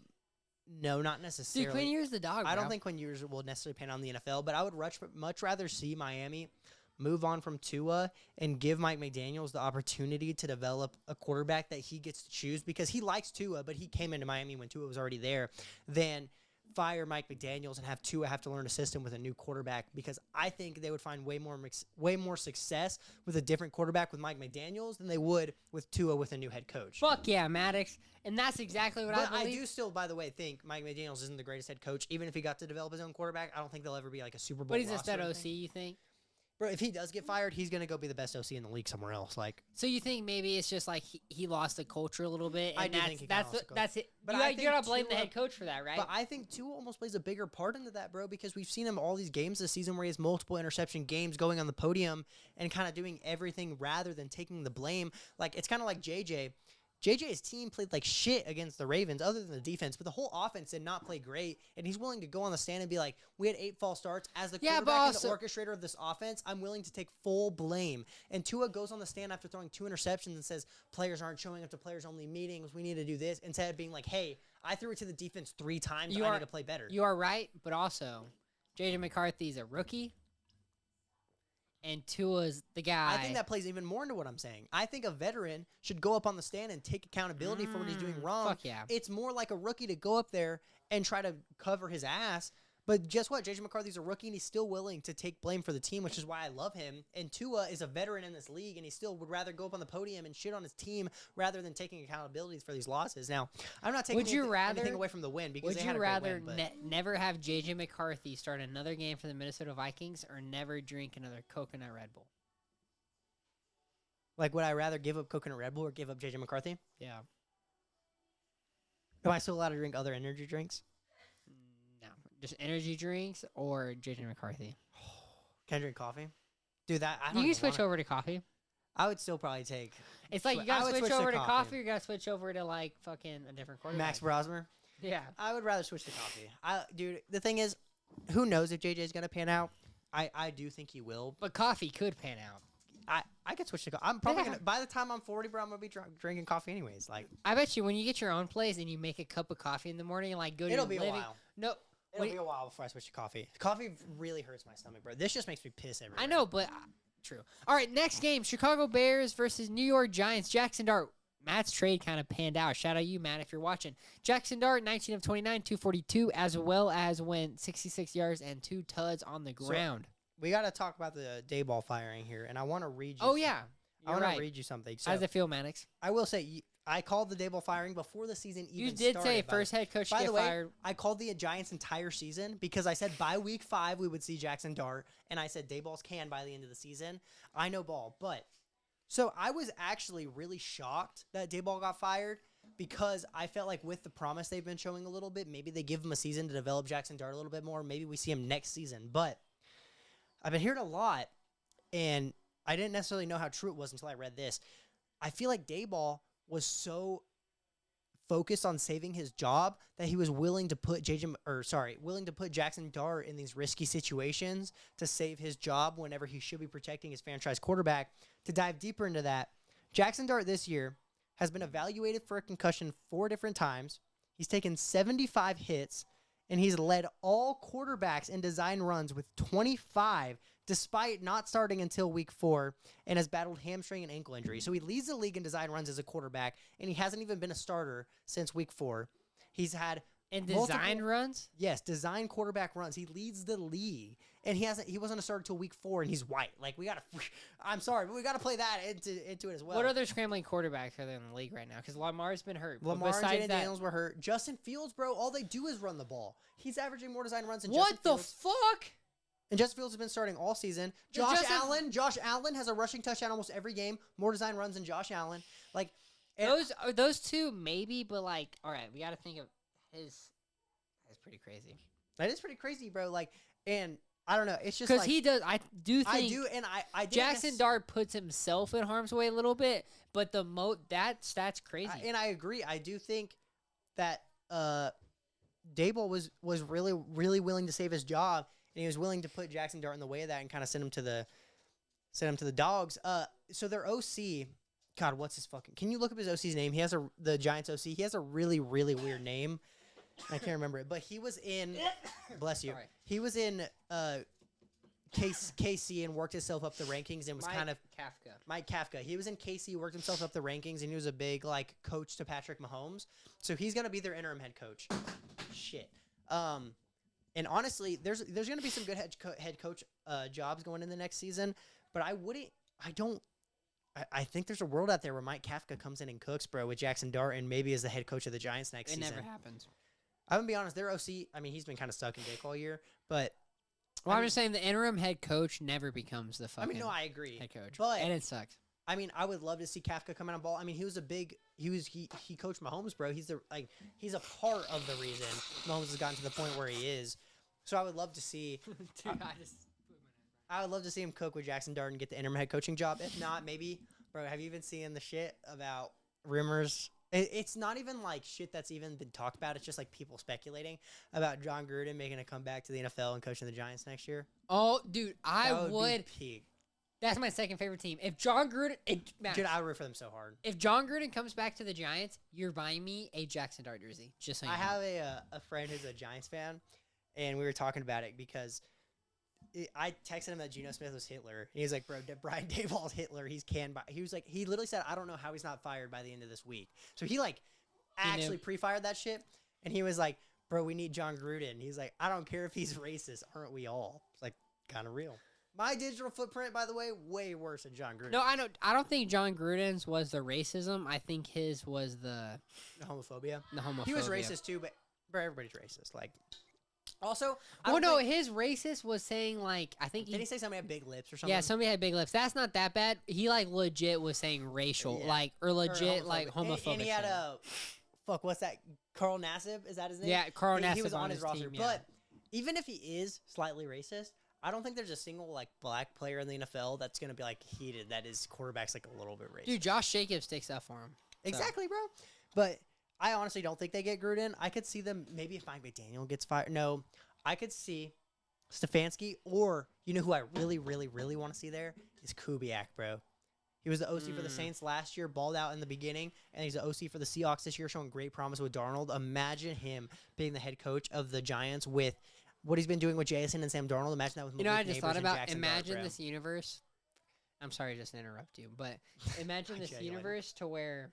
No, not necessarily. Dude, Quinn Ewers the dog, bro. I don't think Quinn Ewers will necessarily pan on the NFL, but I would much rather see Miami – move on from Tua and give Mike McDaniels the opportunity to develop a quarterback that he gets to choose because he likes Tua, but he came into Miami when Tua was already there, then fire Mike McDaniels and have Tua have to learn a system with a new quarterback because I think they would find way more success with a different quarterback with Mike McDaniels than they would with Tua with a new head coach. Fuck yeah, Maddox. And that's exactly what I believe. I do still, by the way, think Mike McDaniels isn't the greatest head coach. Even if he got to develop his own quarterback, I don't think they'll ever be like a Super Bowl But he's a stud roster OC, you think? Bro, if he does get fired, he's going to go be the best OC in the league somewhere else. So you think maybe it's just like he lost the culture a little bit? And I do think he lost the culture. That's it. But you got to blame the head coach for that, right? But I think Tua almost plays a bigger part into that, bro, because we've seen him all these games this season where he has multiple interception games going on the podium and kind of doing everything rather than taking the blame. Like, it's kind of like JJ. JJ's team played like shit against the Ravens, other than the defense, but the whole offense did not play great. And he's willing to go on the stand and be like, "We had 8 false starts. As the quarterback and the orchestrator of this offense, I'm willing to take full blame." And Tua goes on the stand after throwing 2 interceptions and says, "Players aren't showing up to players-only meetings. We need to do this." Instead of being like, "Hey, I threw it to the defense 3 times. I need to play better." You are right, but also, JJ McCarthy's a rookie. And Tua's the guy. I think that plays even more into what I'm saying. I think a veteran should go up on the stand and take accountability for what he's doing wrong. Fuck yeah. It's more like a rookie to go up there and try to cover his ass. But guess what? JJ McCarthy's a rookie, and he's still willing to take blame for the team, which is why I love him. And Tua is a veteran in this league, and he still would rather go up on the podium and shit on his team rather than taking accountability for these losses. Now, I'm not taking anything away from the win because they had a great win. Would you rather never have JJ McCarthy start another game for the Minnesota Vikings or never drink another coconut Red Bull? Like, would I rather give up coconut Red Bull or give up JJ McCarthy? Yeah. Am I still allowed to drink other energy drinks? No. Just energy drinks or JJ McCarthy? Can I drink coffee? Dude, I don't You can even switch over to coffee. I would still probably take... It's like you got to switch over to coffee or you got to switch over to, like, fucking a different quarterback. Max Brosmer? Yeah. I would rather switch to coffee. Dude, the thing is, who knows if JJ's going to pan out? I do think he will. But coffee could pan out. I could switch to coffee. I'm probably going to... By the time I'm 40, bro, I'm going to be drinking coffee anyways. Like, I bet you when you get your own place and you make a cup of coffee in the morning and, like, go to your living... It'll be a while. No. It'll be a while before I switch to coffee. Coffee really hurts my stomach, bro. This just makes me piss everywhere. I know, but... true. All right, next game, Chicago Bears versus New York Giants. Jackson Dart. Matt's trade kind of panned out. Shout out you, Matt, if you're watching. Jackson Dart, 19 of 29, 242, as well as went 66 yards and 2 tuds on the ground. We got to talk about the Dayball firing here, and I want to read you... Oh, yeah. I want to read you something. So, how does it feel, Maddox? I will say, I called the Dayball firing before the season even started. You did say first head coach to get fired. I called the Giants' entire season because I said by week 5 we would see Jackson Dart, and I said Dayball's can by the end of the season. I know ball, but... So I was actually really shocked that Dayball got fired because I felt like with the promise they've been showing a little bit, maybe they give him a season to develop Jackson Dart a little bit more. Maybe we see him next season. But I've been hearing a lot, and I didn't necessarily know how true it was until I read this. I feel like Dayball was so focused on saving his job that he was willing to put Jackson Dart in these risky situations to save his job whenever he should be protecting his franchise quarterback. To dive deeper into that, Jackson Dart this year has been evaluated for a concussion 4 different times. He's taken 75 hits, and he's led all quarterbacks in design runs with 25, despite not starting until week 4, and has battled hamstring and ankle injury. So he leads the league in design runs as a quarterback, and he hasn't even been a starter since week 4. He's had design runs? Yes, design quarterback runs. He leads the league, and he wasn't a starter until week 4, and he's white. Like, I'm sorry, but we gotta play that into it as well. What other scrambling quarterbacks are there in the league right now? Because Lamar's been hurt. Lamar and Jaden Daniels were hurt. Justin Fields, bro, all they do is run the ball. He's averaging more design runs than Justin Fields. What the fuck? And Justin Fields has been starting all season. Josh Allen has a rushing touchdown almost every game. More design runs than Josh Allen. Like, those two maybe, but like, all right, we got to think of his. That's pretty crazy. That is pretty crazy, bro. Like, and I don't know. It's just because like, he does. I do think I do, and I Jackson Dart puts himself in harm's way a little bit, but that's crazy. And I agree. I do think that Daboll was really really willing to save his job. And he was willing to put Jackson Dart in the way of that and kind of send him to the dogs. So their OC, God, what's his fucking? Can you look up his OC's name? He has the Giants OC. He has a really really weird name. I can't remember it, but he was in. Bless you. Right. He was in KC and worked himself up the rankings and was Mike Kafka. He was in KC, worked himself up the rankings, and he was a big like coach to Patrick Mahomes. So he's gonna be their interim head coach. Shit. And honestly, there's going to be some good head coach jobs going in the next season, but I think there's a world out there where Mike Kafka comes in and cooks, bro, with Jackson Dart and maybe is the head coach of the Giants next season. It never happens. I'm going to be honest, their OC, I mean, he's been kind of stuck in dick all year, but... I'm just saying the interim head coach never becomes the fucking I agree. head coach, and it sucks. I mean, I would love to see Kafka come out on ball. I mean, he coached Mahomes, bro. He's a part of the reason Mahomes has gotten to the point where he is. So I would love to see. Dude, I would love to see him cook with Jackson Dart and get the interim head coaching job. If not, maybe, bro. Have you been seeing the shit about rumors. It's not even like shit that's even been talked about. It's just like people speculating about John Gruden making a comeback to the NFL and coaching the Giants next year. Oh, dude, I That would. be peak. That's my second favorite team. If John Gruden, Dude, I would root for them so hard. if John Gruden comes back to the Giants, you're buying me a Jackson Dart jersey. Just so you I know. have a friend who's a Giants fan, and we were talking about it because I texted him that Geno Smith was Hitler. And he was like, bro, Brian Daboll's Hitler. He's canned by. He was like, he literally said, I don't know how he's not fired by the end of this week. So he like actually pre-fired that shit, and he was like, bro, we need John Gruden. He's like, I don't care if he's racist. Aren't we all? It's like kind of real. My digital footprint, by the way, way worse than John Gruden. No, I don't. I don't think John Gruden's was the racism. I think his was the homophobia. homophobia. He was racist too, but bro, everybody's racist. Like, also, Well, no, his racist was saying like I think did he say somebody had big lips or something? yeah, somebody had big lips. That's not that bad. He like legit was saying racial, Yeah. like or legit homophobic. like homophobic. And he had shit. a fuck. What's that? Carl Nassib? Is that his name? Yeah, Carl He Nassib was on his his roster. team, yeah. But even if he is slightly racist, I don't think there's a single like black player in the NFL that's gonna be like heated that his quarterback's like a little bit racist. Dude, Josh Jacobs sticks up for him. Exactly, bro. But I honestly don't think they get Gruden. I could see them maybe if Mike McDaniel gets fired. No, I could see Stefanski, or you know who I really, really, really want to see there is Kubiak, bro. He was the OC for the Saints last year, balled out in the beginning, and he's the OC for the Seahawks this year, showing great promise with Darnold. Imagine him being the head coach of the Giants with what he's been doing with Jason and Sam Darnold. Imagine that with You know, Malik I just Neighbors thought and about Jackson Dart, imagine bro. this universe. I'm sorry, just to interrupt you, but imagine this Genuine. universe to where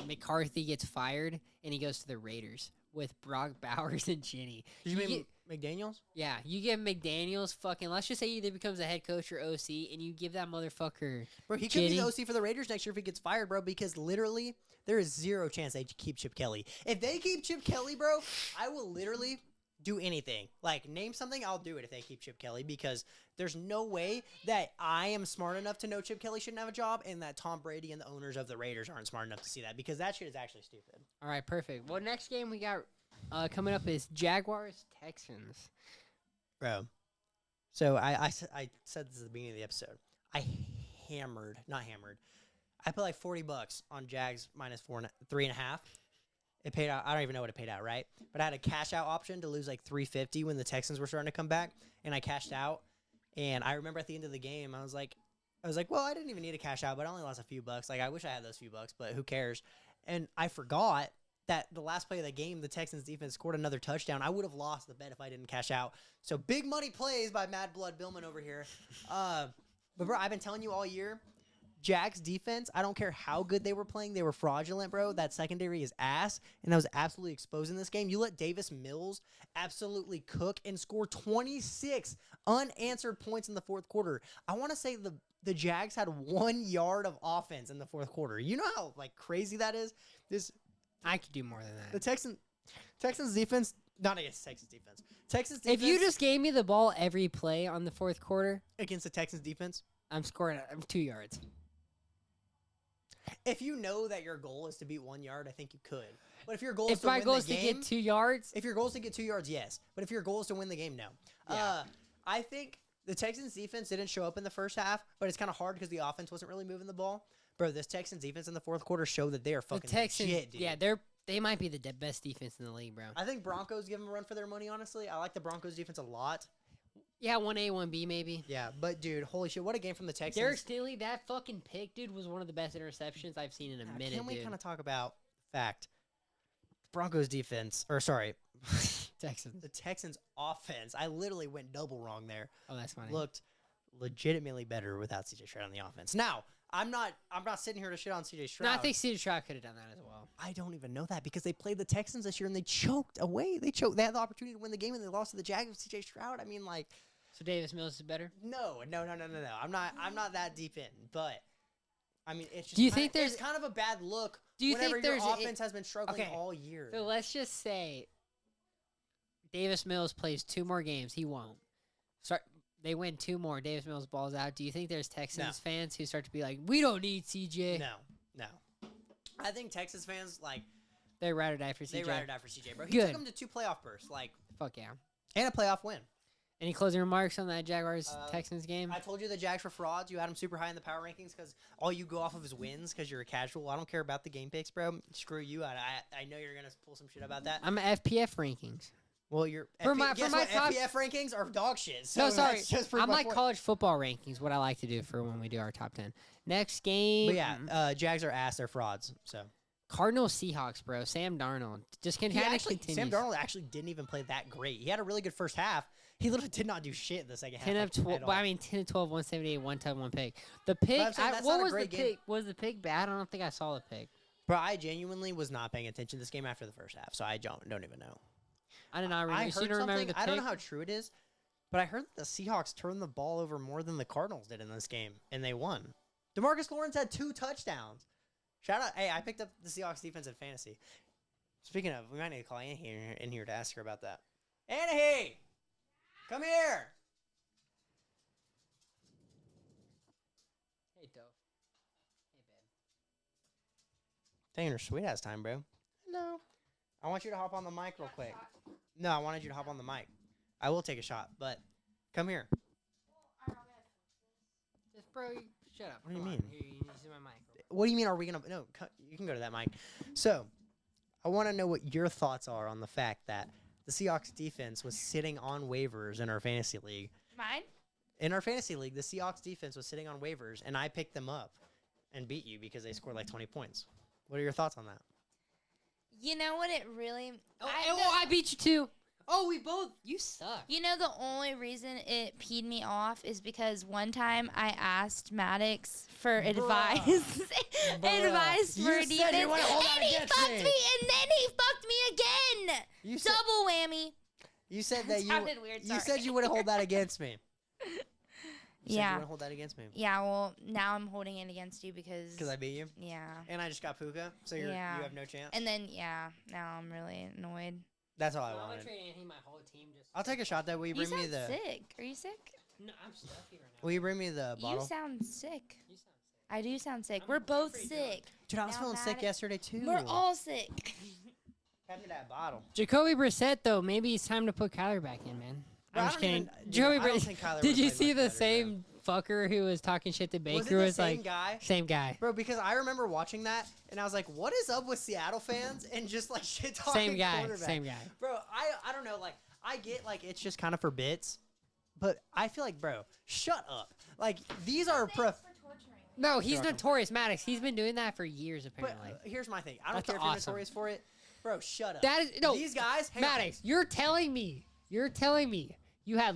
McCarthy gets fired and he goes to the Raiders with Brock Bowers and Ginny. Did you mean get- McDaniels? Yeah, you give McDaniels fucking. Let's just say he either becomes a head coach or OC, and you give that motherfucker. Bro, he could be Ginny. the OC for the Raiders next year if he gets fired, bro, because literally there is zero chance they keep Chip Kelly. If they keep Chip Kelly, bro, I will literally do anything. Like, name something, I'll do it if they keep Chip Kelly, because there's no way that I am smart enough to know Chip Kelly shouldn't have a job and that Tom Brady and the owners of the Raiders aren't smart enough to see that, because that shit is actually stupid. All right, perfect. Well, next game we got coming up is Jaguars Texans. Bro. So I said this at the beginning of the episode. I put like $40 on Jags minus 3.5. It paid out. I don't even know what it paid out, right? But I had a cash out option to lose like $350 when the Texans were starting to come back, and I cashed out. And I remember at the end of the game, I was like, well, I didn't even need a cash out, but I only lost a few bucks. Like, I wish I had those few bucks, but who cares? And I forgot that the last play of the game, the Texans defense scored another touchdown. I would have lost the bet if I didn't cash out. So big money plays by Mad Blood Billman over here. But bro, I've been telling you all year, Jags defense, I don't care how good they were playing, they were fraudulent, bro. That secondary is ass, and that was absolutely exposed in this game. You let Davis Mills absolutely cook and score 26 unanswered points in the fourth quarter. I want to say the Jags had 1 yard of offense in the fourth quarter. You know how like crazy that is? I could do more than that. The Texans defense, not against Texas defense. Texas defense. If you just gave me the ball every play on the fourth quarter, against the Texans defense, I'm scoring 2 yards. if you know that your goal is to beat 1 yard, I think you could. But if your goal is If to my win goal the is to game, get 2 yards, if your goal is to get 2 yards, yes. But if your goal is to win the game, no. Yeah. I think the Texans defense didn't show up in the first half, but it's kind of hard because the offense wasn't really moving the ball. Bro, this Texans defense in the fourth quarter showed that they are the fucking Texans, legit, dude. yeah, they might be the best defense in the league, bro. I think Broncos give them a run for their money, honestly. I like the Broncos defense a lot. Yeah, 1A, 1B maybe. Yeah, but dude, holy shit, what a game from the Texans. Derek Stingley, that fucking pick, dude, was one of the best interceptions I've seen in a minute, Can we dude. kind of talk about the fact Broncos defense, or sorry, Texans. the Texans offense, I literally went double wrong there, Oh, that's funny. looked legitimately better without CJ Stroud on the offense. Now, I'm not sitting here to shit on CJ Stroud. No, I think CJ Stroud could have done that as well. I don't even know that because they played the Texans this year and they choked away. They had the opportunity to win the game and they lost to the Jags with CJ Stroud. I mean, like, So Davis Mills is better? no. I'm not that deep in, but I mean, it's just Do you think it's there's- kind of a bad look Do you whenever think your there's offense has been struggling Okay. all year. So let's just say Davis Mills plays 2 more games. He won't. They win 2 more. Davis Mills balls out. Do you think there's Texans fans who start to be like, we don't need CJ? No. I think Texas fans, like, They ride or die for CJ. they ride or die for CJ, bro. He Good. took him to 2 playoff bursts, like, Fuck yeah. and a playoff win. Any closing remarks on that Jaguars-Texans game? I told you the Jags were frauds. You had them super high in the power rankings because all you go off of is wins because you're a casual. I don't care about the game picks, bro. Screw you. I know you're going to pull some shit about that. I'm at FPF rankings. Well, your top FPF rankings are dog shit. So no, sorry. that's just I'm like college football rankings, what I like to do for when we do our top 10. Next game. But yeah, Jags are ass. They're frauds. So Cardinals Seahawks, bro. Sam Darnold just continues. Sam Darnold actually didn't even play that great. He had a really good first half. He literally did not do shit in the second half. 10 of 12. Well, I mean, 10 of 12, 178, one touch, one pick. The pick. What was the pick? Was the pick bad? I don't think I saw the pick. Bro, I genuinely was not paying attention to this game after the first half, so I don't even know. I did not remember. I heard something. I don't know how true it is, but I heard that the Seahawks turned the ball over more than the Cardinals did in this game, and they won. DeMarcus Lawrence had 2 touchdowns. Shout out. Hey, I picked up the Seahawks defense in fantasy. Speaking of, we might need to call Anahi in here to ask her about that. Anahi! Come here! Hey, Dove. Hey, babe. Taking her sweet ass time, bro. No. I want you to hop on the mic real quick. No, I wanted you to hop on the mic. I will take a shot, but come here. Just, bro, shut up. What do you Come on. mean? Here, you see my mic. What do you mean, are we going to... No, you can go to that mic. So, I want to know what your thoughts are on the fact that the Seahawks defense was sitting on waivers in our fantasy league. Mine? In our fantasy league, the Seahawks defense was sitting on waivers, and I picked them up and beat you because they scored like 20 points. What are your thoughts on that? You know what it really... I beat you too. Oh, we both... You suck. You know the only reason it peed me off is because one time I asked Maddox for advice. Advice for You said you wanna hold out and he against fucked me. me, and then he fucked me again. You said, Double whammy. you said that Sounded weird, you sorry. said you wouldn't hold that against me. You said you Yeah. wouldn't hold that against me. Yeah, well, now I'm holding it against you because... Because I beat you? Yeah. And I just got Puka, so you Yeah. have no chance? And then, yeah, now I'm really annoyed. That's all I I'm gonna wanted. trade Anthony, my whole team. Just I'll take a shot, though. Will you You bring me sound the... sick. Are you sick? No, I'm stuffy right now. Will you bring me the bottle? You sound sick. You sound sick. I do sound sick. I'm We're both pretty sick. Dude, I was Now feeling sick Maddox- yesterday, too. We're all sick. Hand me that bottle. Jacoby Brissett, though, maybe it's time to put Kyler back in, man. Bro, I'm I just don't kidding. even- Jacoby I don't Brissett. think Kyler Did would've you played see much the better, same fucker who was talking shit to Baker? Was it the was same like, guy? same guy. Bro, because I remember watching that, and I was like, what is up with Seattle fans and just, like, shit-talking Same guy. quarterback? Same guy. Bro, I don't know, like, I get, like, it's just kind of for bits, but I feel like, bro, shut up. Like, these are... No, he's You're welcome. notorious, Maddox. He's been doing that for years, But apparently. here's my thing. I don't That's care if you're awesome. notorious for it. Bro, shut up. That is no. These guys... hang on. Maddox, you're telling me you had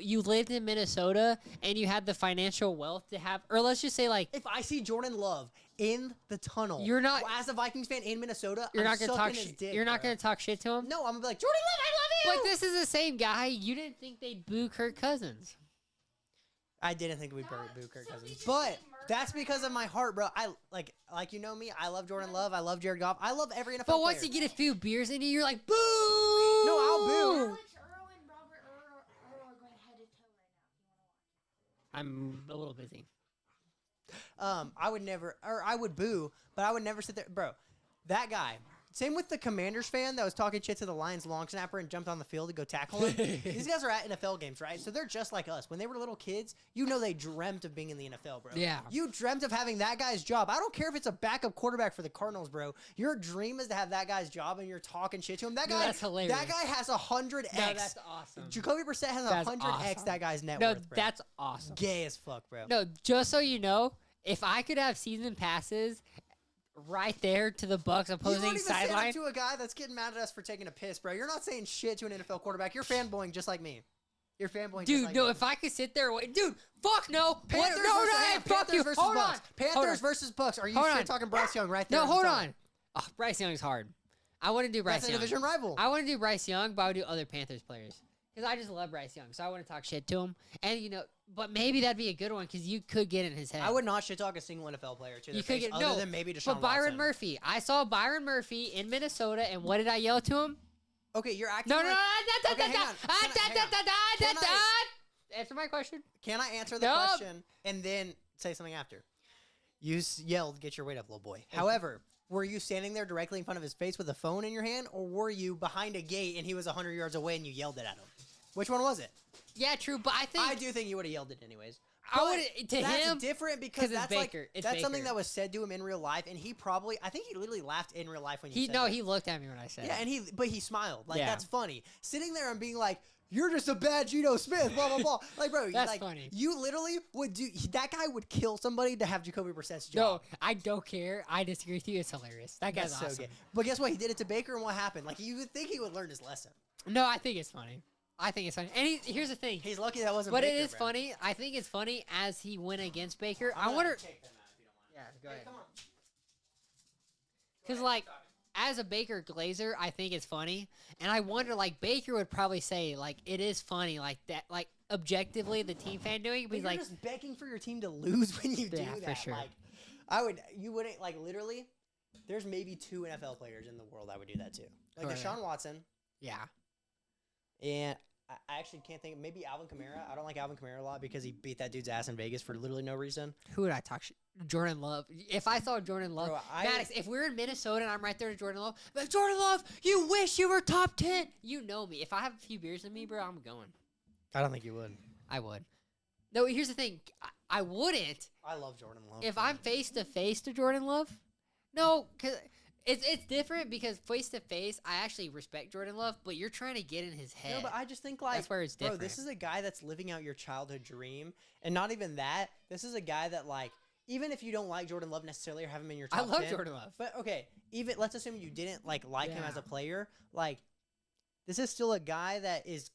you lived in Minnesota and you had the financial wealth to have, or let's just say like, If I see Jordan Love in the tunnel... You're not- As a Vikings fan in Minnesota, you're I'm not gonna sucking talk. his dick, You're not bro. gonna talk shit to him. No, I'm gonna be like, Jordan Love, I love But you! this is the same guy. You didn't think they'd boo Kirk Cousins. I didn't think we'd boo Kirk Cousins. But that's because of my heart, bro. I like you know me. I love Jordan Love. I love Jared Goff. I love every NFL But once player. you get a few beers in you, you're like, boo! No, I'll boo. Alex Earl and Robert Earl are going head to toe right now. I'm a little busy. I would never, or I would boo, but I would never sit there, bro. That guy. Same with the Commanders fan that was talking shit to the Lions long snapper and jumped on the field to go tackle him. These guys are at NFL games, right? So they're just like us. When they were little kids, you know they dreamt of being in the NFL, bro. Yeah. You dreamt of having that guy's job. I don't care if it's a backup quarterback for the Cardinals, bro. Your dream is to have that guy's job, and you're talking shit to him. That No, guy, that's hilarious. That guy has 100x. No, that's awesome. Jacoby Brissett has That's 100x awesome. that guy's net No, worth, bro. that's awesome. Gay as fuck, bro. No, just so you know, if I could have season passes right there to the Bucks You opposing don't even say sideline. that to a guy that's getting mad at us for taking a piss, bro. You're not saying shit to an NFL quarterback. You're fanboying just like me. You're fanboying just Dude, like no, me. if I could sit there, dude, fuck no. Panthers What? No, versus, hey, fuck Panthers you. versus Hold Bucks. on. Panthers Hold on. versus Bucks. Are you Hold shit on. talking Bryce Young right there? No, on the hold phone? on. Oh, Bryce Young's hard. I want to do Bryce That's a Young. division rival. I want to do Bryce Young, but I would do other Panthers players. Because I just love Bryce Young, so I want to talk shit to him. And, but maybe that'd be a good one because you could get in his head. I would not shit talk a single NFL player to their You could face get other no, than maybe Deshaun but Byron Watson. Murphy. I saw Byron Murphy in Minnesota, and what did I yell to him? Okay, you're acting No, like... no, no, Okay, hang on. Can I- Answer my question. Can I answer the Nope. question and then say something after? You yelled, get your weight up, little boy. However, were you standing there directly in front of his face with a phone in your hand, or were you behind a gate and he was 100 yards away and you yelled it at him? Which one was it? Yeah, true, but I think I do think you would have yelled it anyways. I But would to that's him different 'cause because it's that's Baker. It's that's something Baker. that was said to him in real life, and I think he literally laughed in real life when you he said no, that. he looked at me when I said Yeah, it. and he smiled. Like Yeah. that's funny. Sitting there and being like, "You're just a bad Geno Smith," blah blah blah. Like, bro, That's like, funny. You literally would do. That guy would kill somebody to have Jacoby Brissett's No, job. I don't care. I disagree with you. It's hilarious. That guy's That's awesome. so gay. But guess what? He did it to Baker, and what happened? Like, you would think he would learn his lesson. No, I think it's funny. And here's the thing. He's lucky that wasn't. But Baker, it is bro. funny. I think it's funny as he went against Baker. I'm I gonna wonder. take them out if you don't mind. Yeah, go Hey, ahead. come on. Because like, as a Baker Glazer, I think it's funny, and I wonder like Baker would probably say like it is funny like that like objectively the team fan doing it, but But he's you're like just begging for your team to lose when you do Yeah, for that. sure. Like, you wouldn't like literally. There's maybe 2 NFL players in the world I would do that to, like Who are Deshaun Watson, yeah. and I actually can't think. Maybe Alvin Kamara. I don't like Alvin Kamara a lot because he beat that dude's ass in Vegas for literally no reason. Who would I talk shit? Jordan Love. If I saw Jordan Love, Bro, Maddox, if we're in Minnesota and I'm right there to Jordan Love, like Jordan Love, you wish you were top 10. You know me. If I have a few beers in me, bro, I'm going. I don't think you would. I would. No, here's the thing. I wouldn't I love Jordan Love. if I'm face to face to Jordan Love. No, because it's different because face to face, I actually respect Jordan Love, but you're trying to get in his head. No, but I just think like That's where it's bro, different. this is a guy that's living out your childhood dream, and not even that. This is a guy that like, even if you don't like Jordan Love necessarily or have him in your top I love 10, Jordan Love. But okay, even let's assume you didn't like him Yeah. as a player. Like, this is still a guy that is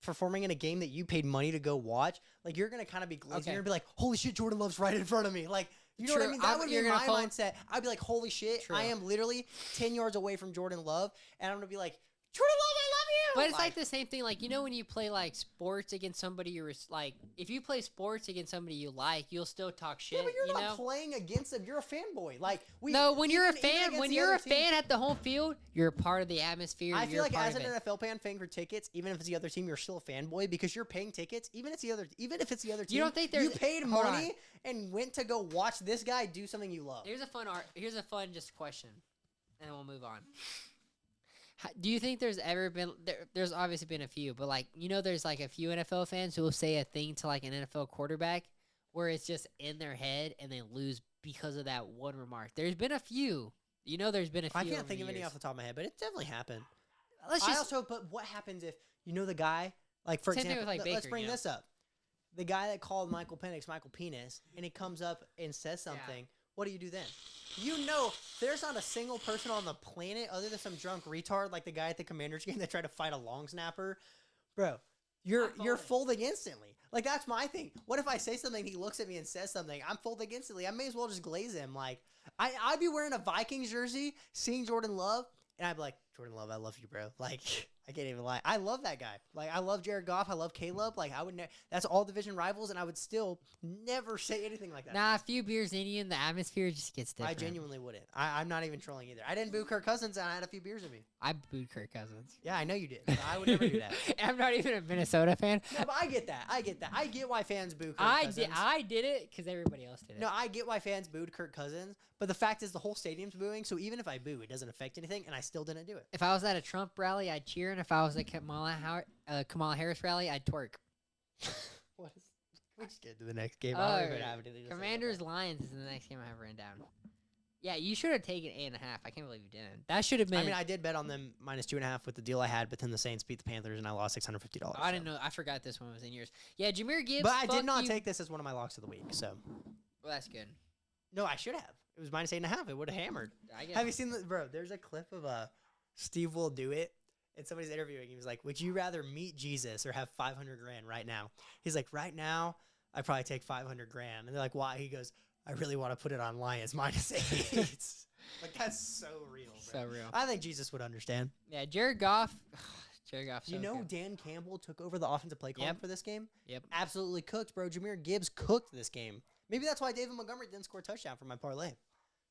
performing in a game that you paid money to go watch. Like, you're gonna kind of be glazing Okay. and be like, "Holy shit, Jordan Love's right in front of me!" Like, you know what I True. mean? That would be You're my gonna fall- mindset. I'd be like, "Holy shit, True. I am literally 10 yards away from Jordan Love," and I'm gonna be like, "Jordan Love, I love you." But it's like the same thing, like, you know when you play, like, sports against somebody like, if you play sports against somebody you like, you'll still talk shit, yeah, but you're you not know? playing against them. You're a fanboy. Like, No, when you're a even fan, against when the you're other a team- fan at the home field, you're a part of the atmosphere. I you're feel like part as an of it. NFL fan paying for tickets, even if it's the other team, you're still a fanboy because you're paying tickets. Even if it's the other team, You don't think you there's- paid hold on. money and went to go watch this guy do something you love? Here's a fun just question, and then we'll move on. Do you think there's ever been there's obviously been a few, but like there's like a few NFL fans who will say a thing to like an NFL quarterback where it's just in their head and they lose because of that one remark. There's been a few. There's been a few. I can't over think the of any years. off the top of my head, but it definitely happened. Let's just But what happens if the guy, like for Same thing example, with, like, let's Baker, bring you know? this up. The guy that called Michael Penix Michael Penis, and he comes up and says something. What do you do then? There's not a single person on the planet other than some drunk retard like the guy at the Commanders game that tried to fight a long snapper. Bro, you're folding instantly. Like, that's my thing. What if I say something, he looks at me and says something? I'm folding instantly. I may as well just glaze him. Like, I'd be wearing a Vikings jersey, seeing Jordan Love, and I'd be like, Jordan Love, I love you, bro. Like, I can't even lie. I love that guy. Like, I love Jared Goff. I love Caleb. Like, I would that's all division rivals, and I would still never say anything like that. Nah, a few beers in you, and the atmosphere just gets different. I genuinely wouldn't. I'm not even trolling either. I didn't boo Kirk Cousins, and I had a few beers in me. I booed Kirk Cousins. Yeah, I know you did. But I would never do that. I'm not even a Minnesota fan. No, but I get that. I get why fans boo Kirk Cousins. I did it because everybody else did it. No, I get why fans booed Kirk Cousins, but the fact is the whole stadium's booing, so even if I boo, it doesn't affect anything, and I still didn't do it. If I was at a Trump rally, I'd cheer, and if I was at Kamala Harris rally, I'd twerk. Let's get to the next game. I don't even Oh, have anything to say about Commanders that. Lions is the next game I have written down. Yeah, you should have taken 8.5. I can't believe you didn't. That should have been. I mean, I did bet on them -2.5 with the deal I had, but then the Saints beat the Panthers, and I lost $650. I didn't know. I forgot this one was in yours. Yeah, Jameer Gibbs. But I did fuck not you. take this as one of my locks of the week, so. Well, that's good. No, I should have. It was -8.5. It would have hammered. I guess. Have you seen the bro? There's a clip of Steve Will Do It, and somebody's interviewing. He was like, "Would you rather meet Jesus or have 500 grand right now?" He's like, "Right now, I'd probably take 500 grand." And they're like, "Why?" He goes, "I really want to put it on Lions -8." Like, that's so real, bro. So real. I think Jesus would understand. Yeah, Jared Goff. Jared Goff. You know, Dan Campbell took over the offensive play calling Yep. for this game. Yep. Absolutely cooked, bro. Jameer Gibbs cooked this game. Maybe that's why David Montgomery didn't score a touchdown for my parlay.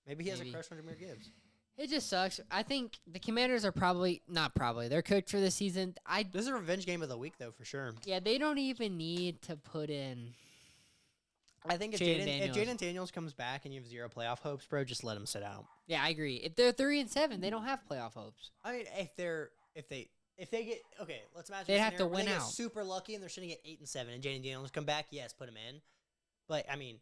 Maybe he has a Maybe. crush on Jameer Gibbs. It just sucks. I think the Commanders are they're cooked for the season. This is a revenge game of the week, though, for sure. Yeah, they don't even need to put in. I think if Jaden Jaden Daniels comes back and you have zero playoff hopes, bro, just let him sit out. Yeah, I agree. If they're 3-7, they don't have playoff hopes. I mean, if if they get let's imagine They'd a have to scenario where win they get out. super lucky and they're sitting at 8-7, and Jaden Daniels come back. Yes, put him in. But I mean,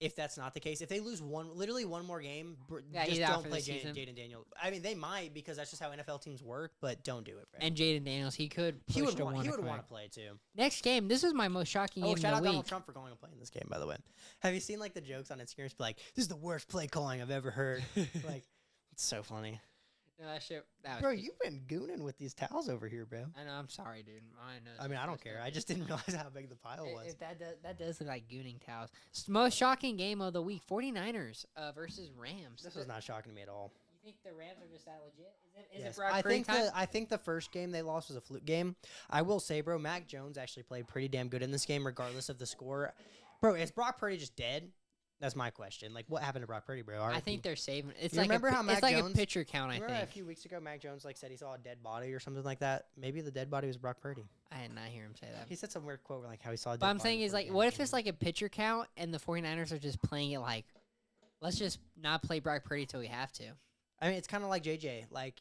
if that's not the case, if they lose literally one more game, Yeah, just he's out don't for play the season. Jaden Daniels. I mean, they might because that's just how NFL teams work, but don't do it, bro. And Jaden Daniels, he could. he would want to to play too. Next game, this was my most shocking game Shout of out the Donald week. Trump for going and playing this game. By the way, have you seen like the jokes on Instagram? It's like, this is the worst play calling I've ever heard. Like, it's so funny. No, that shit. That was Bro, you've been gooning with these towels over here, bro. I know. I'm sorry, dude. I mean, I don't care. I just didn't realize how big the pile was. If that does look like gooning towels. Most shocking game of the week: 49ers versus Rams. This was not shocking to me at all. You think the Rams are just that legit? Is Yes. it Brock I Purdy think time? I think the first game they lost was a fluke game. I will say, bro, Mac Jones actually played pretty damn good in this game, regardless of the score. Bro, is Brock Purdy just dead? That's my question. Like, what happened to Brock Purdy, bro? I think they're saving. It's You like remember how it's Mac like Jones- a pitcher count. I Remember a think. few weeks ago, Mac Jones like said he saw a dead body or something like that. Maybe the dead body was Brock Purdy. I did not hear him say that. He said some weird quote like how he saw. A dead But I'm body saying is before like, the what game if it's came. like a pitcher count and the 49ers are just playing it like, let's just not play Brock Purdy till we have to. I mean, it's kind of like JJ. Like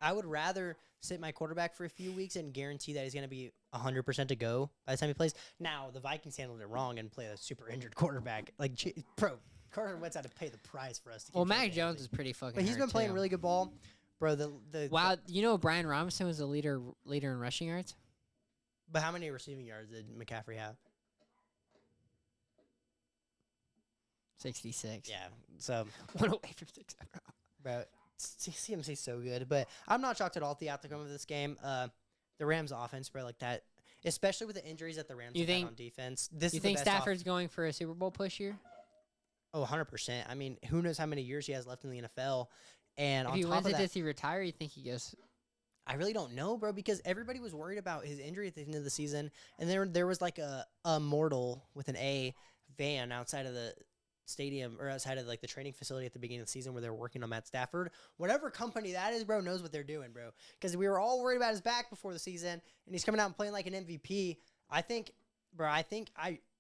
I would rather sit my quarterback for a few weeks and guarantee that he's going to be 100% to go by the time he plays. Now the Vikings handled it wrong and play a super injured quarterback. Like, bro, Carson Wentz had to pay the price for us to. Well, keep Mac JJ Jones healthy. is pretty fucking. But he's hurt, been playing too. really good ball, bro. The Wow, you know Brian Robinson was the leader in rushing yards. But how many receiving yards did McCaffrey have? 66. Yeah, so One away from 6. bro, CMC's so good. But I'm not shocked at all at the outcome of this game. The Rams' offense, bro, like that, especially with the injuries that the Rams You have had think- on defense. This You is the think best Stafford's going for a Super Bowl push here? Oh, 100%. I mean, who knows how many years he has left in the NFL? And If on he top wins of it, that, does he retire? You think he goes? I really don't know, bro, because everybody was worried about his injury at the end of the season, and there was like a mortal with an A van outside of the stadium or outside of like the training facility at the beginning of the season where they were working on Matt Stafford. Whatever company that is, bro, knows what they're doing, bro. Because we were all worried about his back before the season, and he's coming out and playing like an MVP. I think,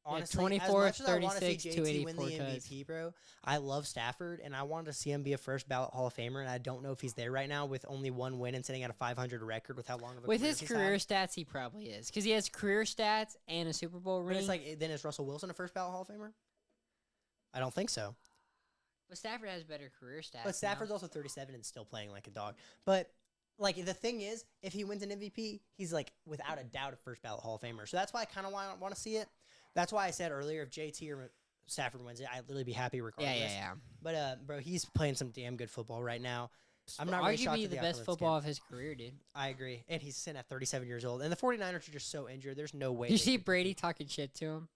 honestly, as 24, much as I want to see 36, JT win the 284 cuts. MVP, bro, I love Stafford, and I wanted to see him be a first ballot Hall of Famer, and I don't know if he's there right now with only one win and sitting at a 500 record with how long of a With career his he's career had. stats, he probably is because he has career stats and a Super Bowl But ring. it's like, then is Russell Wilson a first ballot Hall of Famer? I don't think so. But Stafford has better career stats. But Stafford's also 37 and still playing like a dog. But like the thing is, if he wins an MVP, he's like without a doubt a first ballot Hall of Famer. So that's why I kind of want to see it. That's why I said earlier, if JT or Stafford wins it, I'd literally be happy regardless. Yeah. But bro, he's playing some damn good football right now. I'm not really shocked Arguably at the outcome best of this football game. of his career, dude. I agree, and he's sitting at 37 years old. And the 49ers are just so injured. There's no way. You they see could Brady talking shit to him.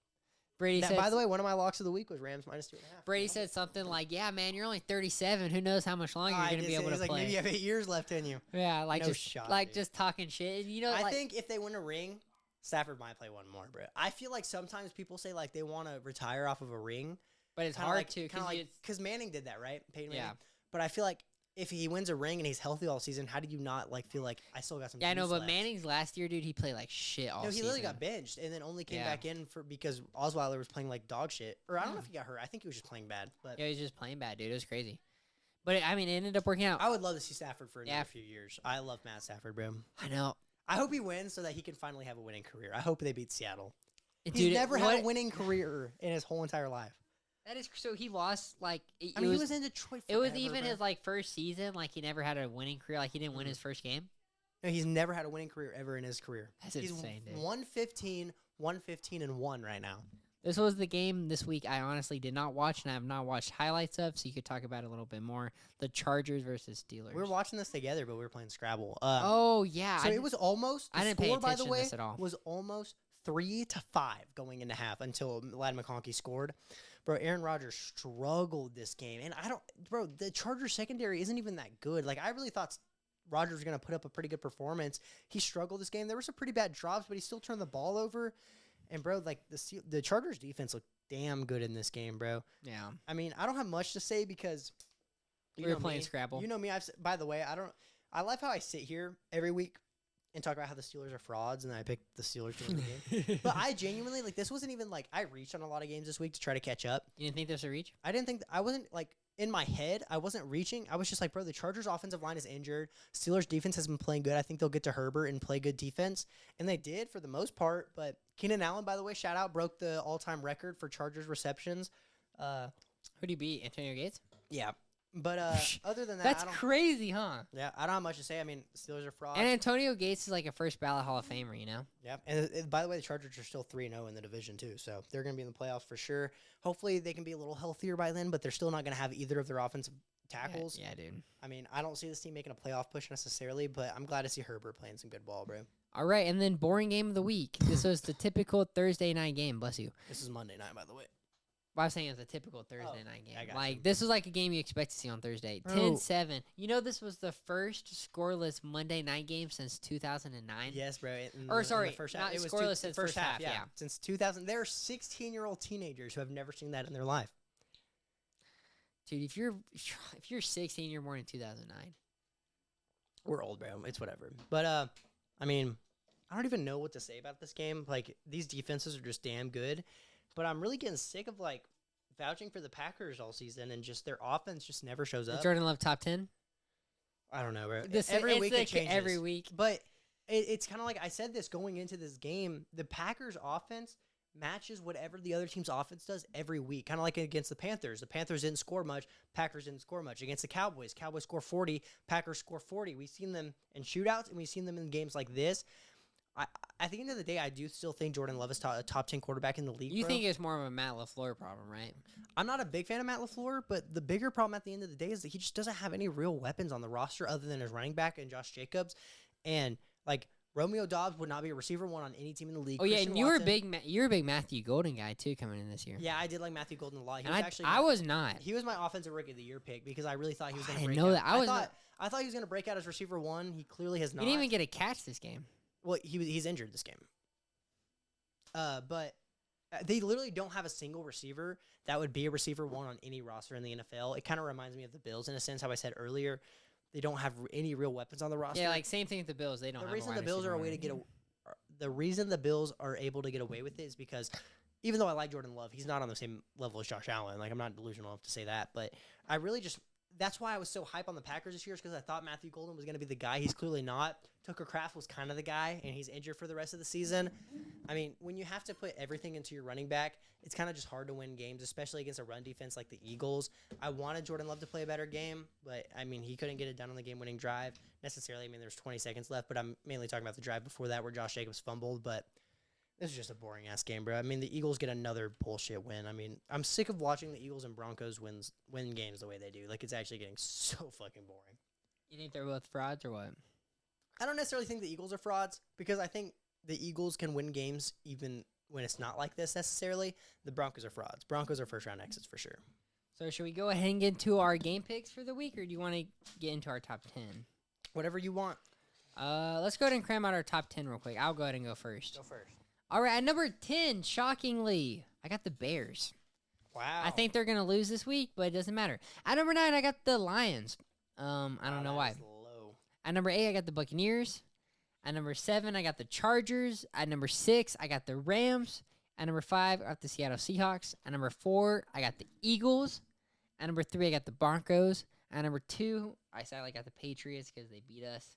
Brady That, said, by the way, one of my locks of the week was Rams -2.5. Brady said something like, "Yeah, man, you're only 37. Who knows how much longer I you're gonna did be say, able he's to like, play?" maybe you have 8 years left in you. Yeah, like No just shot, like dude. just talking shit. And you know, I like, think if they win a ring, Stafford might play one more, bro. I feel like sometimes people say like they want to retire off of a ring. but it's Kinda hard like, to kinda because because Manning did that, right? Peyton Manning. Yeah. But I feel like if he wins a ring and he's healthy all season, how do you not like feel like I still got some? yeah, I know. juice But left? Manning's last year, dude, he played like shit all No, he season. literally got benched and then only came Yeah. back in for because Osweiler was playing like dog shit. Or I don't know if he got hurt. I think he was just playing bad. But Yeah, he was just playing bad, dude. It was crazy. But I mean, it ended up working out. I would love to see Stafford for another Yeah. few years. I love Matt Stafford, bro. I know, I hope he wins so that he can finally have a winning career. I hope they beat Seattle. He's dude. never had a winning career in his whole entire life. That is so. He lost like it, I mean, it he was in Detroit. It was forever, even bro. his like first season. Like he never had a winning career. Like he didn't win Mhm. his first game. No, he's never had a winning career ever in his career. That's He's insane, dude. 115, 115 and 1 right now. This was the game this week I honestly did not watch, and I have not watched highlights of, so you could talk about it a little bit more. The Chargers versus Steelers. We were watching this together, but we were playing Scrabble. Oh yeah, so it was almost. I The didn't pay score, by the attention to way, this at all. was almost 3-5 going into half until Ladd McConkey scored. Bro, Aaron Rodgers struggled this game, and bro, the Chargers secondary isn't even that good. Like I really thought Rodgers was gonna put up a pretty good performance. He struggled this game. There were some pretty bad drops, but he still turned the ball over. And bro, like the Chargers defense looked damn good in this game, bro. yeah. I mean, I don't have much to say because We were know playing me. Scrabble. You know me. By the way, I love how I sit here every week and talk about how the Steelers are frauds, and then I pick the Steelers to win the game. But I genuinely this wasn't even like I reached on a lot of games this week to try to catch up. You didn't think this was a reach? I wasn't like in my head, I wasn't reaching. I was just like, bro, the Chargers' offensive line is injured. Steelers' defense has been playing good. I think they'll get to Herbert and play good defense. And they did for the most part. But Keenan Allen, by the way, shout out, broke the all-time record for Chargers receptions. Who do you beat? Antonio Gates? Yeah. But other than that, That's I don't, crazy, huh? yeah, I don't have much to say. I mean, Steelers are frauds. And Antonio Gates is like a first ballot Hall of Famer, you know? Yeah, and by the way, the Chargers are still 3-0 in the division too, so they're going to be in the playoffs for sure. Hopefully, they can be a little healthier by then, but they're still not going to have either of their offensive tackles. Yeah, dude. I mean, I don't see this team making a playoff push necessarily, but I'm glad to see Herbert playing some good ball, bro. All right, and then boring game of the week. This was the typical Thursday night game. Bless you. This is Monday night, by the way. Well, I was saying it was a typical Thursday night I game. got Like, you. this was like a game you expect to see on Thursday. Bro. 10-7. You know, this was the first scoreless Monday night game since 2009? Yes, bro. Sorry, first not half. It was scoreless since first half, yeah. Since 2000, there are 16-year-old teenagers who have never seen that in their life. Dude, if you're 16, you're born in 2009. We're old, bro. It's whatever. But I mean, I don't even know what to say about this game. Like, these defenses are just damn good. But I'm really getting sick of, like, vouching for the Packers all season and just their offense just never shows Is up. Jordan Love top 10? I don't know, bro. It's Every week like it changes. every week. But it's kind of like I said this going into this game. The Packers offense matches whatever the other team's offense does every week. Kind of like against the Panthers. The Panthers didn't score much. Packers didn't score much. Against the Cowboys, Cowboys score 40. Packers score 40. We've seen them in shootouts, and we've seen them in games like this. At the end of the day, I do still think Jordan Love is a top 10 quarterback in the league. You bro. think it's more of a Matt LaFleur problem, right? I'm not a big fan of Matt LaFleur, but the bigger problem at the end of the day is that he just doesn't have any real weapons on the roster other than his running back and Josh Jacobs. And, like, Romeo Doubs would not be a receiver one on any team in the league. Oh, yeah, Christian and you were a Watson- big Matthew Golden guy, too, coming in this year. Yeah, I did like Matthew Golden a lot. He And was actually I was not. He was my offensive rookie of the year pick because I really thought he was going I to didn't break know out. that. I thought he was going to break out as receiver one. He clearly has He not. didn't even get a catch this game. Well, he's injured this game. But they literally don't have a single receiver that would be a receiver one on any roster in the NFL. It kind of reminds me of the Bills in a sense, how I said earlier. They don't have any real weapons on the roster. Yeah, like same thing with the Bills. They don't The have reason a the wide Bills are a receiver way to on get their team. the reason the Bills are able to get away with it is because even though I like Jordan Love, he's not on the same level as Josh Allen. Like, I'm not delusional enough to say that, but I really just that's why I was so hype on the Packers this year, is because I thought Matthew Golden was going to be the guy. He's clearly not. Tucker Kraft was kind of the guy, and he's injured for the rest of the season. I mean, when you have to put everything into your running back, it's kind of just hard to win games, especially against a run defense like the Eagles. I wanted Jordan Love to play a better game, but, I mean, he couldn't get it done on the game-winning drive necessarily. I mean, there's 20 seconds left, but I'm mainly talking about the drive before that where Josh Jacobs fumbled, but this is just a boring-ass game, bro. I mean, the Eagles get another bullshit win. I mean, I'm sick of watching the Eagles and Broncos win games the way they do. Like, it's actually getting so fucking boring. You think they're both frauds or what? I don't necessarily think the Eagles are frauds because I think the Eagles can win games even when it's not like this necessarily. The Broncos are frauds. Broncos are first-round exits for sure. So should we go ahead and get into our game picks for the week, or do you want to get into our top 10? Whatever you want. Let's go ahead and cram out our top 10 real quick. I'll go ahead and go first. Go first. All right, at number 10, shockingly, I got the Bears. Wow. I think they're going to lose this week, but it doesn't matter. At number 9, I got the Lions. I don't know why. Low. At number 8, I got the Buccaneers. At number 7, I got the Chargers. At number 6, I got the Rams. At number 5, I got the Seattle Seahawks. At number 4, I got the Eagles. At number 3, I got the Broncos. At number 2, I sadly got the Patriots because they beat us.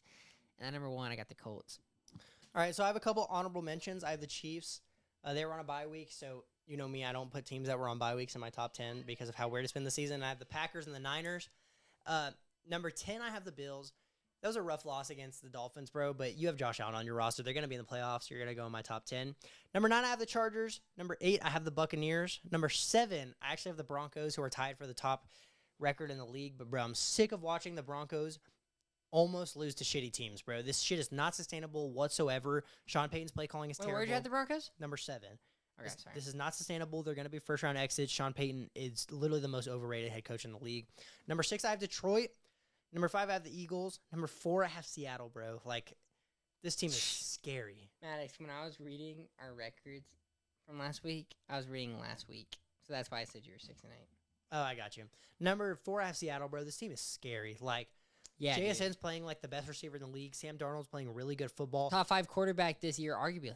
And at number 1, I got the Colts. All right, so I have a couple honorable mentions. I have the Chiefs. They were on a bye week, so you know me, I don't put teams that were on bye weeks in my top 10 because of how weird it's been this season. I have the Packers and the Niners. Number 10, I have the Bills. That was a rough loss against the Dolphins, bro, but you have Josh Allen on your roster. They're going to be in the playoffs. You're going to go in my top 10. Number 9, I have the Chargers. Number 8, I have the Buccaneers. Number 7, I actually have the Broncos, who are tied for the top record in the league. But, bro, I'm sick of watching the Broncos almost lose to shitty teams, bro. This shit is not sustainable whatsoever. Sean Payton's play calling is terrible. Where'd you have the Broncos? Number 7. Okay, sorry. This is not sustainable. They're going to be first-round exits. Sean Payton is literally the most overrated head coach in the league. Number 6, I have Detroit. Number 5, I have the Eagles. Number 4, I have Seattle, bro. Like, this team is scary. Maddox, when I was reading our records from last week, I was reading last week. So that's why I said you were 6 and 8. Oh, I got you. Number 4, I have Seattle, bro. This team is scary. Like, Yeah, JSN's playing like the best receiver in the league. Sam Darnold's playing really good football. top 5 quarterback this year, arguably.